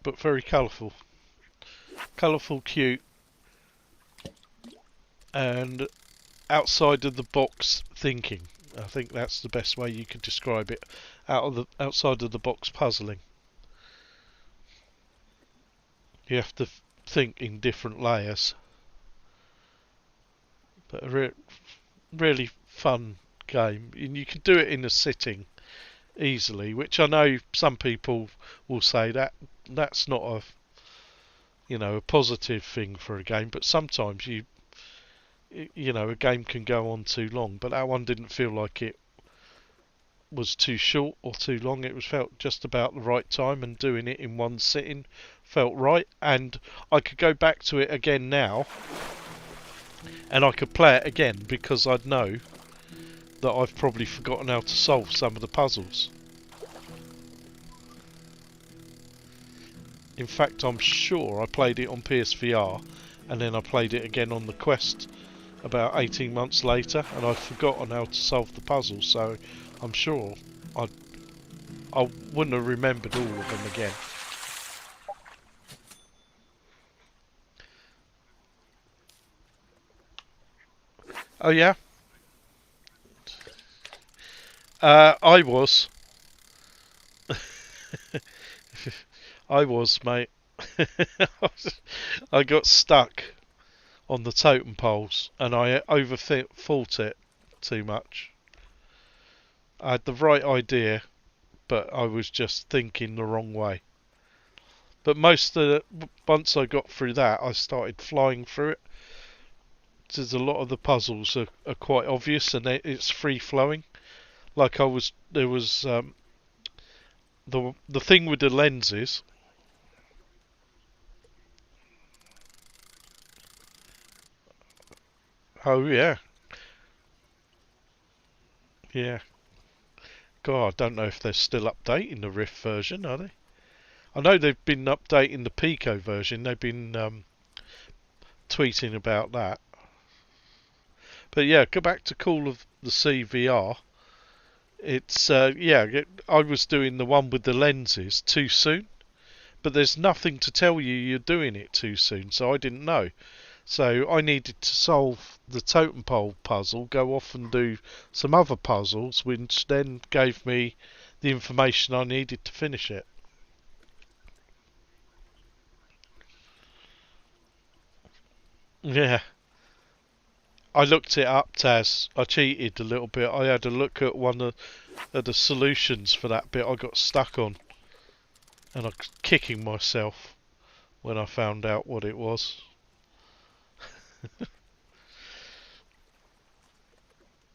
but very colourful. Colourful, cute, and outside of the box thinking. I think that's the best way you could describe it. Outside of the box puzzling. You have to think in different layers. But a really fun game, and you can do it in a sitting easily. Which I know some people will say that's not a positive thing for a game. But sometimes a game can go on too long. But that one didn't feel like it was too short or too long. It was felt just about the right time, and doing it in one sitting felt right. And I could go back to it again now, and I could play it again because I'd know that I've probably forgotten how to solve some of the puzzles. In fact, I'm sure I played it on PSVR and then I played it again on the Quest about 18 months later, and I'd forgotten how to solve the puzzle, so I'm sure I wouldn't have remembered all of them again. Oh yeah? I was. I was, mate. I got stuck on the totem poles and I overthought it too much. I had the right idea, but I was just thinking the wrong way. But once I got through that, I started flying through it. Because a lot of the puzzles are quite obvious and it's free flowing. Like there was the thing with the lenses. Oh yeah, yeah. God, I don't know if they're still updating the Rift version, are they? I know they've been updating the Pico version. They've been tweeting about that. But yeah, go back to Call of the Sea VR. It's I was doing the one with the lenses too soon, but there's nothing to tell you you're doing it too soon, so I didn't know. So I needed to solve the totem pole puzzle, go off and do some other puzzles, which then gave me the information I needed to finish it. Yeah. I looked it up, Taz. I cheated a little bit. I had a look at one of the solutions for that bit I got stuck on. And I was kicking myself when I found out what it was.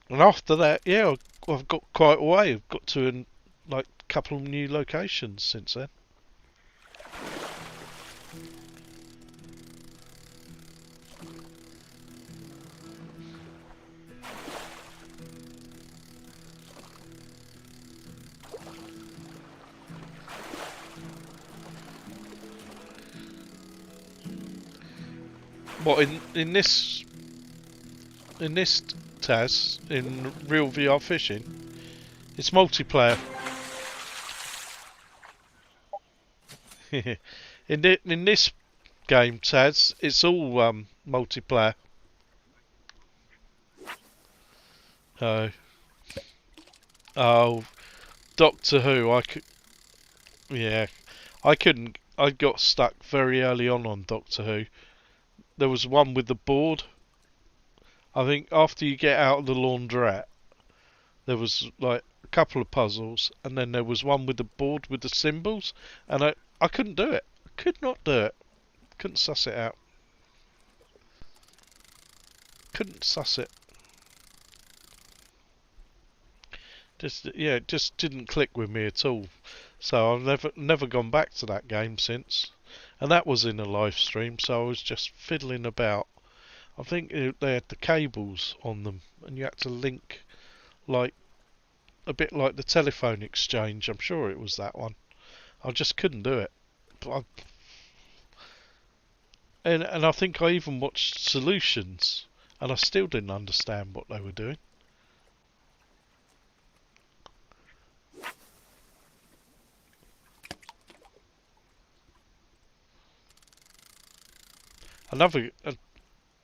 And after that, yeah, I've got quite a way. I've got to like a couple of new locations since then. What in this Taz in real VR fishing? It's multiplayer. In this game, Taz, it's all multiplayer. Oh, oh, Doctor Who. Yeah, I couldn't. I got stuck very early on Doctor Who. There was one with the board. I think after you get out of the laundrette, there was like a couple of puzzles, and then there was one with the board with the symbols, and I couldn't do it. I could not do it. Couldn't suss it out. Couldn't suss it. It just didn't click with me at all. So I've never gone back to that game since. And that was in a live stream, so I was just fiddling about. I think they had the cables on them, and you had to link like a bit like the telephone exchange. I'm sure it was that one. I just couldn't do it. And I think I even watched Solutions, and I still didn't understand what they were doing.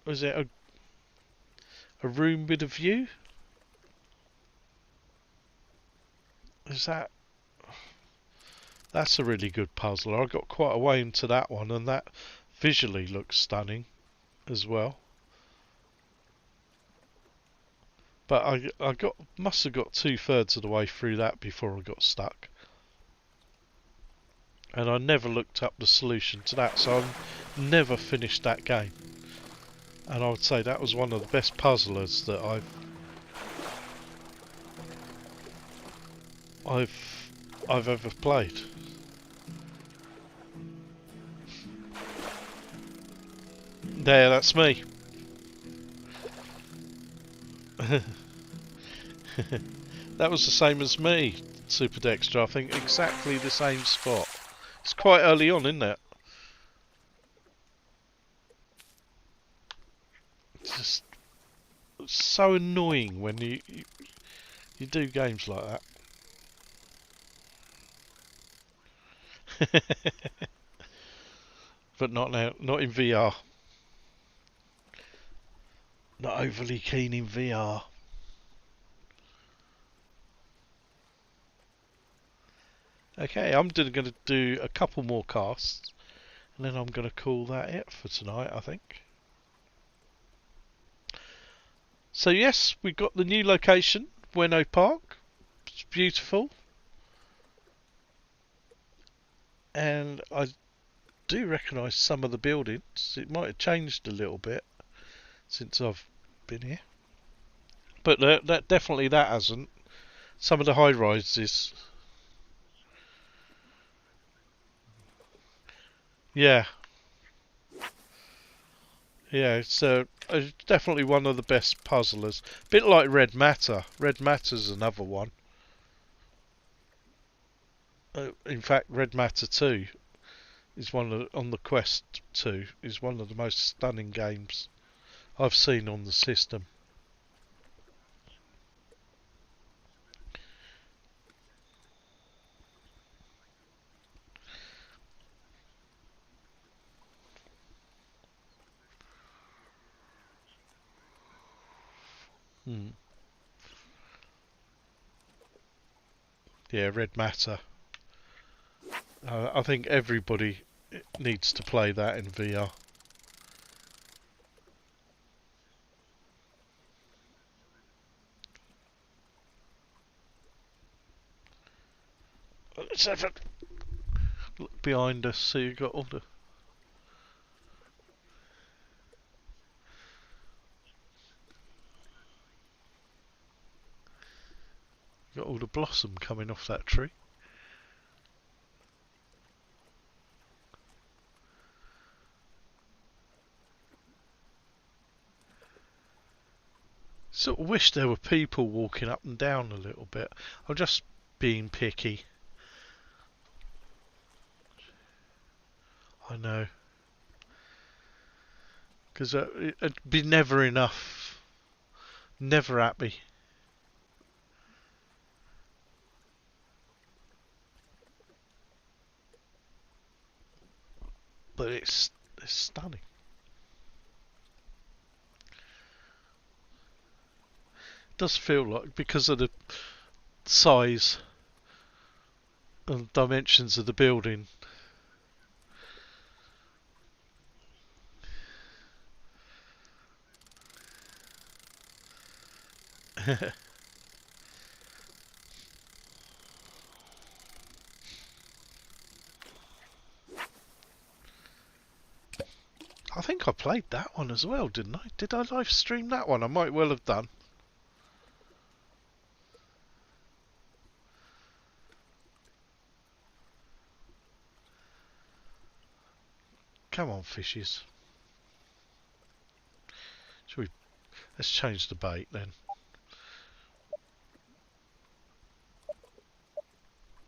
Was it a room with a view? Is that? That's a really good puzzle. I got quite a way into that one, and that visually looks stunning as well. But I must have got 2/3 of the way through that before I got stuck. And I never looked up the solution to that, so I've never finished that game. And I would say that was one of the best puzzlers that I've ever played. There, that's me. That was the same as me, Super Dexter. I think exactly the same spot. It's quite early on, isn't it? just so annoying when you do games like that. But not now, not in VR. Not overly keen in VR. Okay, I'm going to do a couple more casts, and then I'm going to call that it for tonight, I think. So yes, we got the new location, Ueno Park. It's beautiful. And I do recognise some of the buildings. It might have changed a little bit since I've been here. But that definitely that hasn't. Some of the high rises. Yeah. Yeah, it's definitely one of the best puzzlers. Bit like Red Matter. Red Matter's another one. In fact, Red Matter 2 is on the Quest 2 is one of the most stunning games I've seen on the system. Hmm. Yeah, Red Matter. I think everybody needs to play that in VR. Let's have a look behind us. So you got all the blossom coming off that tree. Sort of wish there were people walking up and down a little bit. I'm just being picky. I know. Because it'd be never enough. Never happy. But it's stunning. It does feel like, because of the size and dimensions of the building. I think I played that one as well, didn't I? Did I live stream that one? I might well have done. Come on, fishes. Let's change the bait then.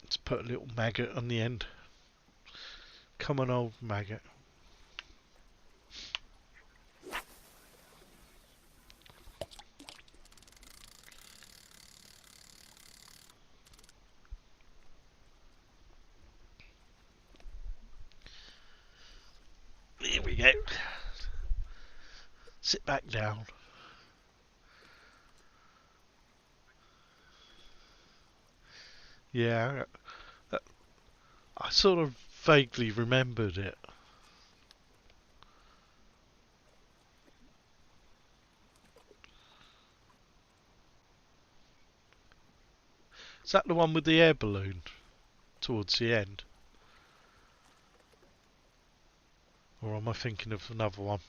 Let's put a little maggot on the end. Come on, old maggot. Here we go. Sit back down. Yeah, I sort of vaguely remembered it. Is that the one with the air balloon towards the end? Or am I thinking of another one?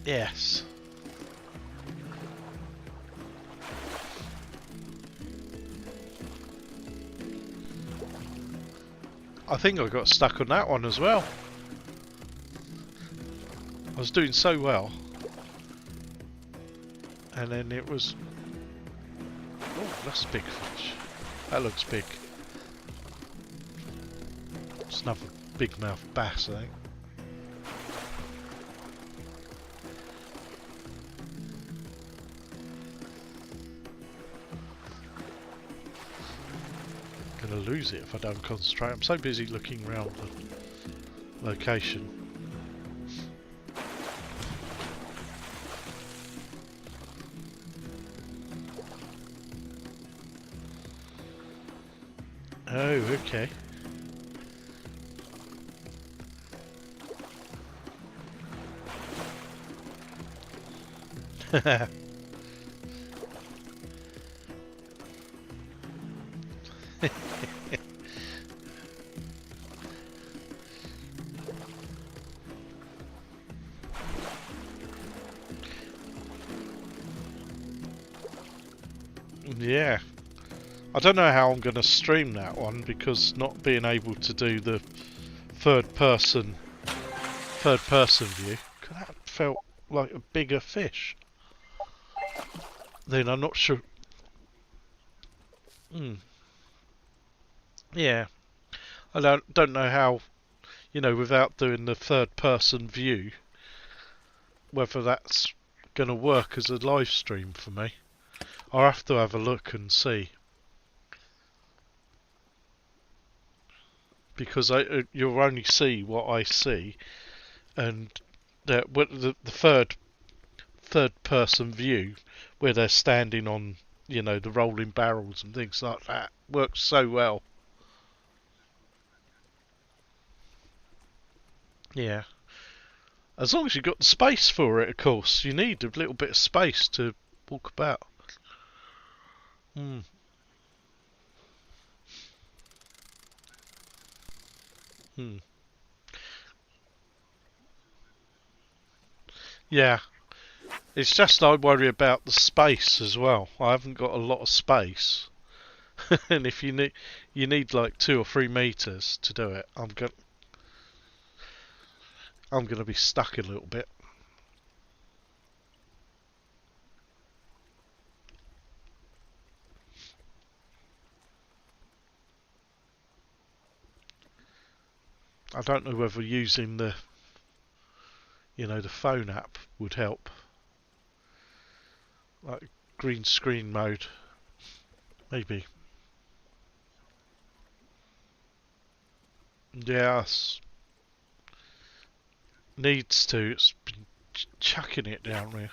Yes. I think I got stuck on that one as well. I was doing so well. And then it was... Oh, that's a big fish. That looks big. It's another big mouth bass, I think. I'm gonna lose it if I don't concentrate. I'm so busy looking around the location. Oh, okay. Yeah. I don't know how I'm going to stream that one because not being able to do the third person view. 'Cause that felt like a bigger fish. Then I'm not sure. Yeah, I don't know how, without doing the third person view, whether that's going to work as a live stream for me. I'll have to have a look and see. Because you'll only see what I see, and the third person view, where they're standing on, the rolling barrels and things like that, works so well. Yeah. As long as you've got the space for it, of course. You need a little bit of space to walk about. Hmm. Hmm. Yeah. It's just I worry about the space as well. I haven't got a lot of space. And if you need like 2 or 3 meters to do it, I'm gonna be stuck a little bit. I don't know whether using the phone app would help, like green screen mode, maybe. Yes, needs to. It's been chucking it down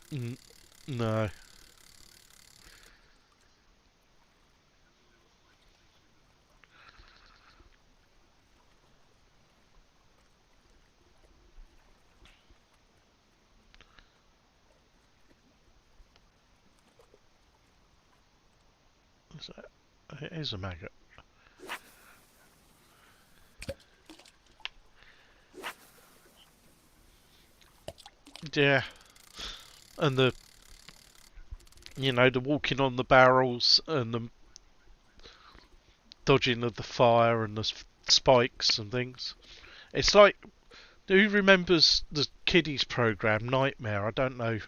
there. No. It is a maggot. Yeah, and the walking on the barrels and the dodging of the fire and the spikes and things. It's like, who remembers the kiddies program Nightmare? I don't know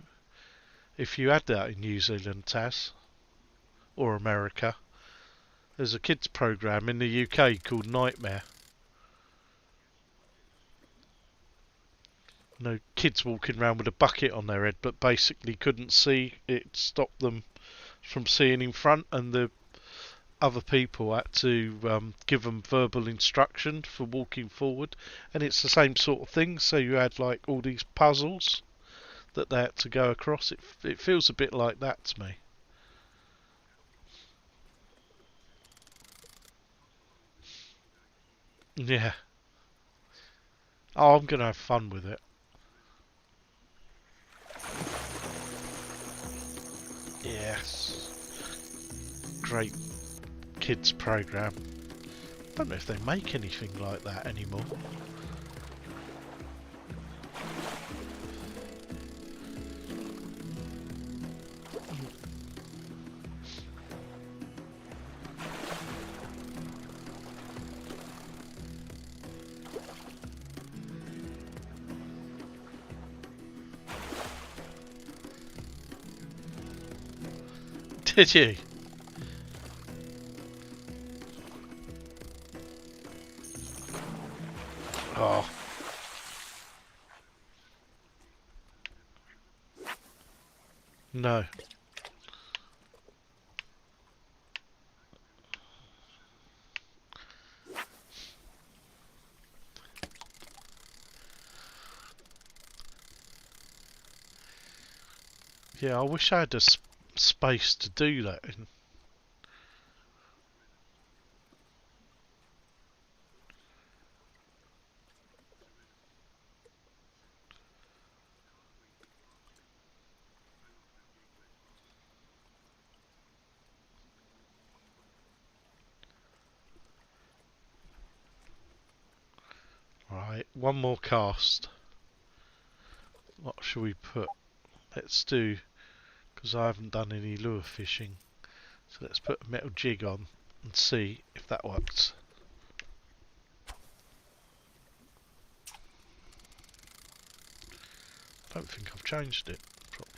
if you had that in New Zealand, Taz, or America. There's a kids program in the UK called Nightmare. Kids walking around with a bucket on their head, but basically couldn't see. It stopped them from seeing in front, and the other people had to give them verbal instruction for walking forward. And it's the same sort of thing. So you had like all these puzzles that they had to go across. It feels a bit like that to me. Yeah. Oh, I'm gonna have fun with it. Yes. Great kids program. Don't know if they make anything like that anymore. Did you? Oh. No. Yeah, I wish I had a space to do that in. Right, one more cast. What shall we put? Let's do, because I haven't done any lure fishing. So let's put a metal jig on and see if that works. I don't think I've changed it properly.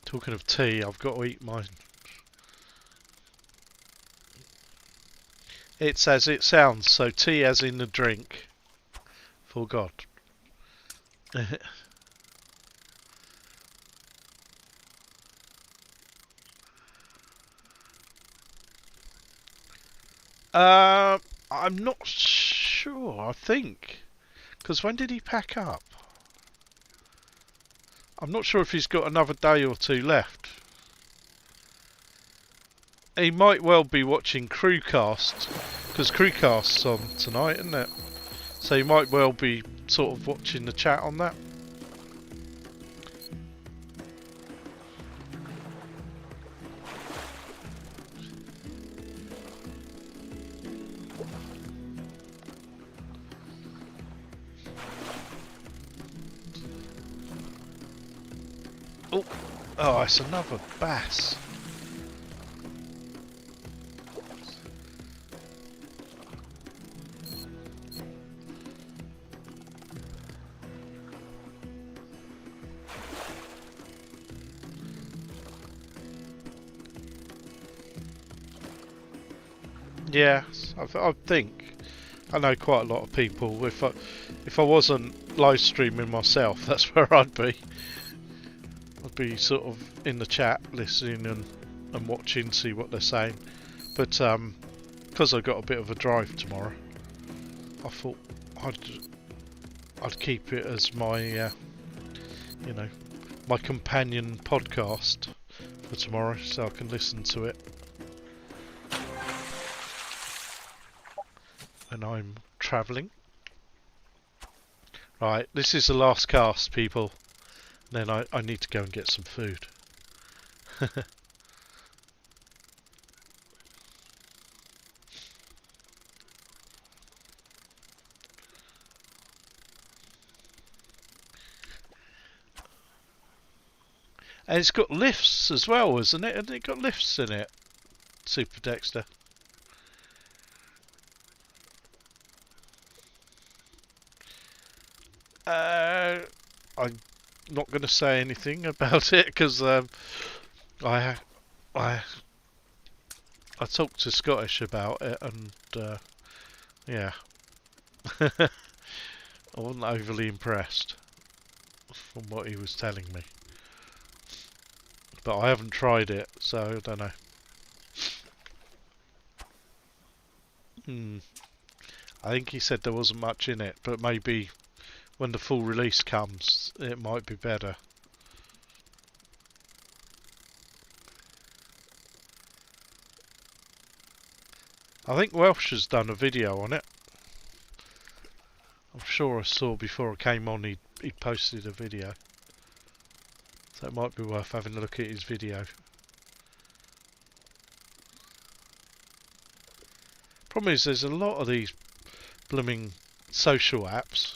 Talking of tea, I've got to eat mine. It's as it sounds, so tea as in the drink. For God. I'm not sure, I think. Because when did he pack up? I'm not sure if he's got another day or two left. He might well be watching Crewcast, because Crewcast's on tonight, isn't it? So he might well be sort of watching the chat on that. Oh, it's another bass. Yeah, I think I know quite a lot of people. If I wasn't live streaming myself, that's where I'd be. I'd be sort of in the chat, listening and watching, see what they're saying. But because I got a bit of a drive tomorrow, I thought I'd keep it as my you know, my companion podcast for tomorrow, so I can listen to it when I'm travelling. Right, this is the last cast, people. Then I need to go and get some food. And it's got lifts as well, isn't it? Hasn't it got lifts in it? Super Dexter. I'm not going to say anything about it because I talked to Scottish about it and yeah, I wasn't overly impressed from what he was telling me. But I haven't tried it, so I don't know. I think he said there wasn't much in it, but maybe when the full release comes, it might be better. I think Welsh has done a video on it. I'm sure I saw before I came on he posted a video. So it might be worth having a look at his video. Problem is there's a lot of these blooming social apps,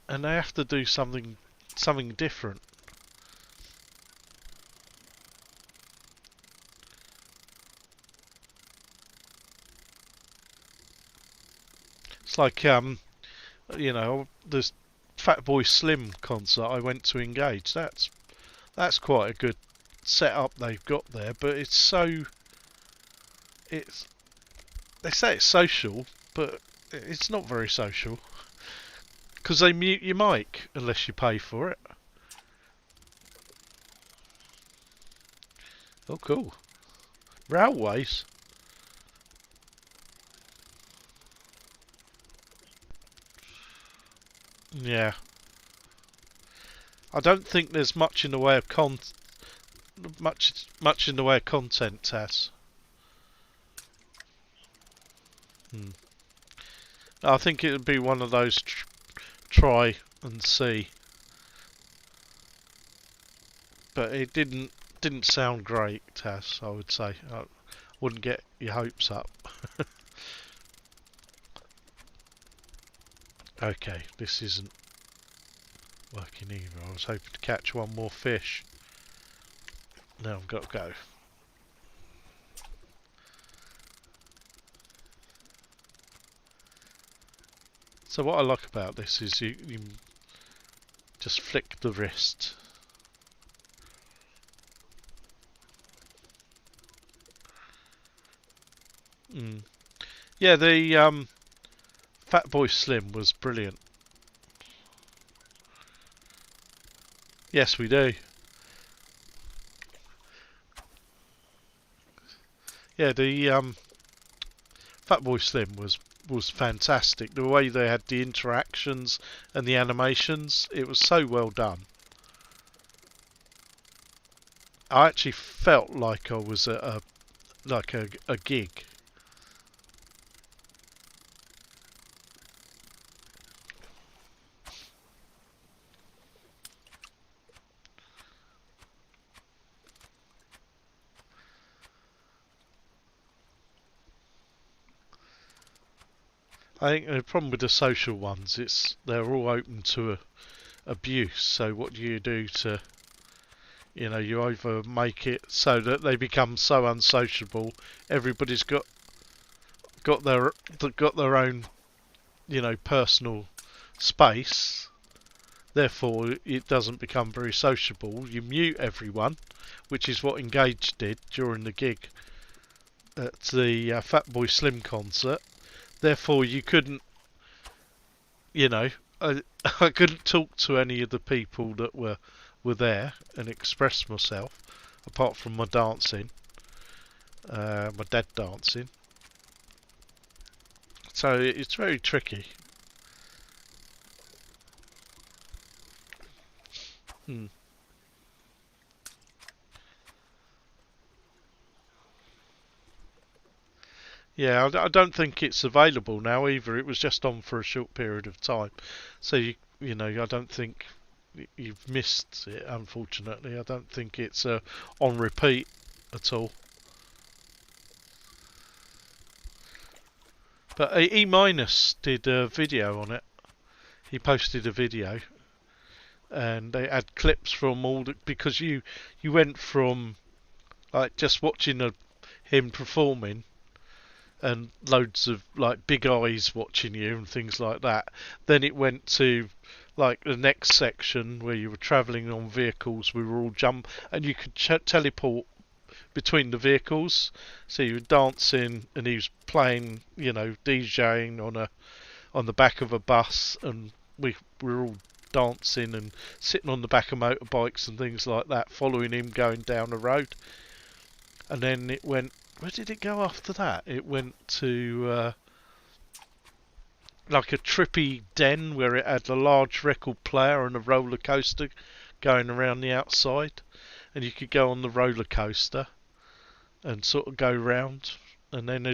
and they have to do something different. It's like this Fatboy Slim concert I went to Engage. That's quite a good setup they've got there, but it's they say it's social, but it's not very social because they mute your mic unless you pay for it. Oh, cool. Railways. Yeah. I don't think there's much in the way of much in the way of content, Taz. Hmm. I think it would be one of those try and see, but it didn't sound great, Taz. I would say I wouldn't get your hopes up. Okay, this isn't working either. I was hoping to catch one more fish. Now I've got to go. So what I like about this is you just flick the wrist. Yeah, the Fatboy Slim was brilliant. Yes, we do. Yeah, the Fatboy Slim was fantastic. The way they had the interactions and the animations, it was so well done. I actually felt like I was at a gig. I think the problem with the social ones, they're all open to abuse. So what do you do to, you either make it so that they become so unsociable, everybody's got their own, personal space. Therefore, it doesn't become very sociable. You mute everyone, which is what Engage did during the gig at the Fatboy Slim concert. Therefore, you couldn't, you know, I, I couldn't talk to any of the people that were there and express myself, apart from my dancing, my dead dancing. So it's very tricky. Hmm. Yeah, I don't think it's available now either. It was just on for a short period of time, so I don't think you've missed it. Unfortunately, I don't think it's on repeat at all. But E minus did a video on it. He posted a video, and they had clips from all because you went from like just watching him performing and loads of like big eyes watching you and things like that. Then it went to like the next section where you were travelling on vehicles. We were all and you could teleport between the vehicles. So you were dancing and he was playing, DJing on the back of a bus, and we were all dancing and sitting on the back of motorbikes and things like that, following him going down the road. And then it went. Where did it go after that? It went to like a trippy den where it had a large record player and a roller coaster going around the outside, and you could go on the roller coaster and sort of go round. And then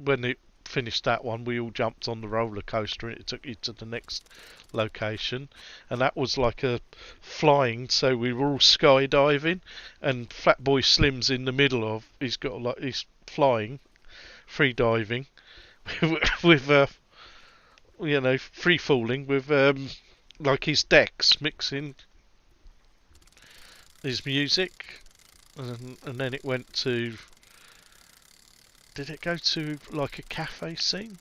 when it finished that one, we all jumped on the roller coaster and it took you to the next location, and that was like a flying, so we were all skydiving, and Fatboy Slim's in the middle of, he's flying free diving with you know, free falling with like his decks mixing his music, and then it went to. Did it go to like a cafe scene?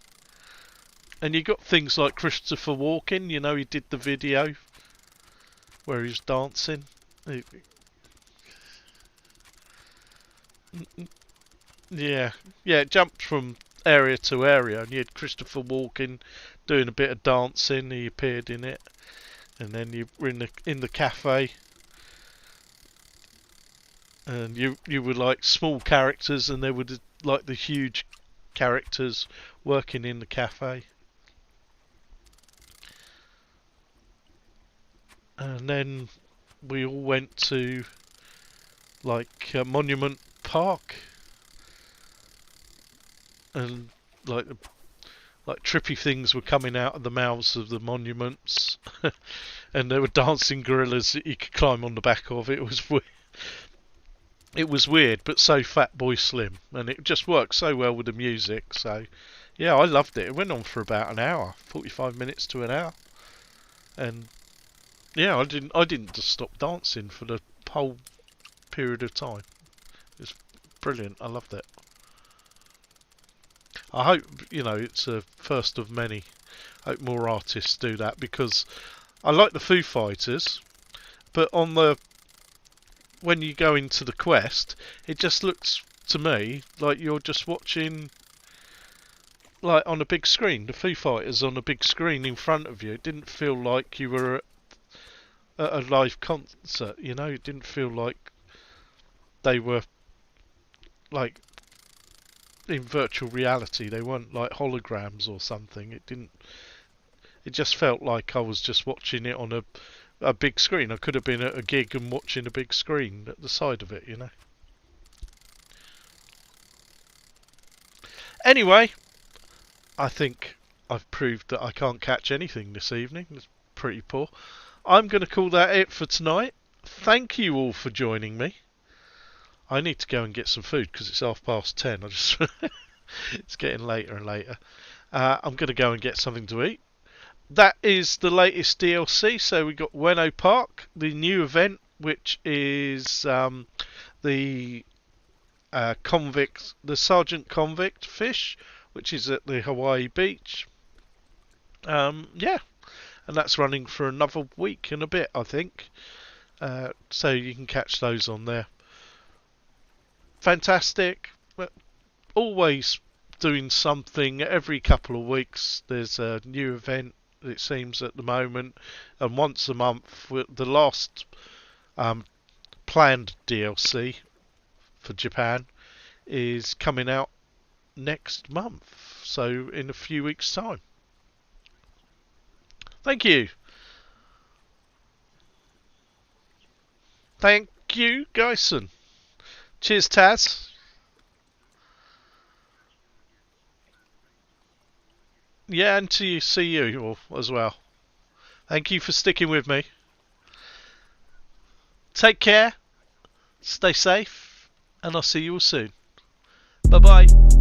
And you got things like Christopher Walken. You know, he did the video where he was dancing. Yeah, yeah. It jumped from area to area, and you had Christopher Walken doing a bit of dancing. He appeared in it, and then you were in the cafe, and you were like small characters, and there were like the huge characters working in the cafe. And then we all went to like Monument Park, and like trippy things were coming out of the mouths of the monuments, and there were dancing gorillas that you could climb on the back of. It was weird, but so Fatboy Slim, and it just worked so well with the music. So, yeah, I loved it. It went on for about an hour, 45 minutes to an hour, and yeah, I didn't just stop dancing for the whole period of time. It was brilliant. I loved it. I hope it's a first of many. I hope more artists do that, because I like the Foo Fighters, but when you go into the quest, it just looks to me like you're just watching like on a big screen, the Foo Fighters on a big screen in front of you. It didn't feel like you were at a live concert, It didn't feel like they were like in virtual reality. They weren't like holograms or something. It just felt like I was just watching it on a big screen. I could have been at a gig and watching a big screen at the side of it, Anyway, I think I've proved that I can't catch anything this evening. It's pretty poor. I'm going to call that it for tonight. Thank you all for joining me. I need to go and get some food because it's 10:30. It's getting later and later. I'm going to go and get something to eat. That is the latest DLC. So we got Ueno Park, the new event, which is the the Sergeant Convict fish, which is at the Hawaii beach. Yeah, and that's running for another week and a bit, I think. So you can catch those on there. Fantastic. Always doing something every couple of weeks. There's a new event, it seems, at the moment, and once a month. The last planned DLC for Japan is coming out next month, so in a few weeks' time. Thank you. Thank you, Gyson. Cheers, Taz. Yeah, and to see you all as well. Thank you for sticking with me. Take care, stay safe, and I'll see you all soon. Bye bye.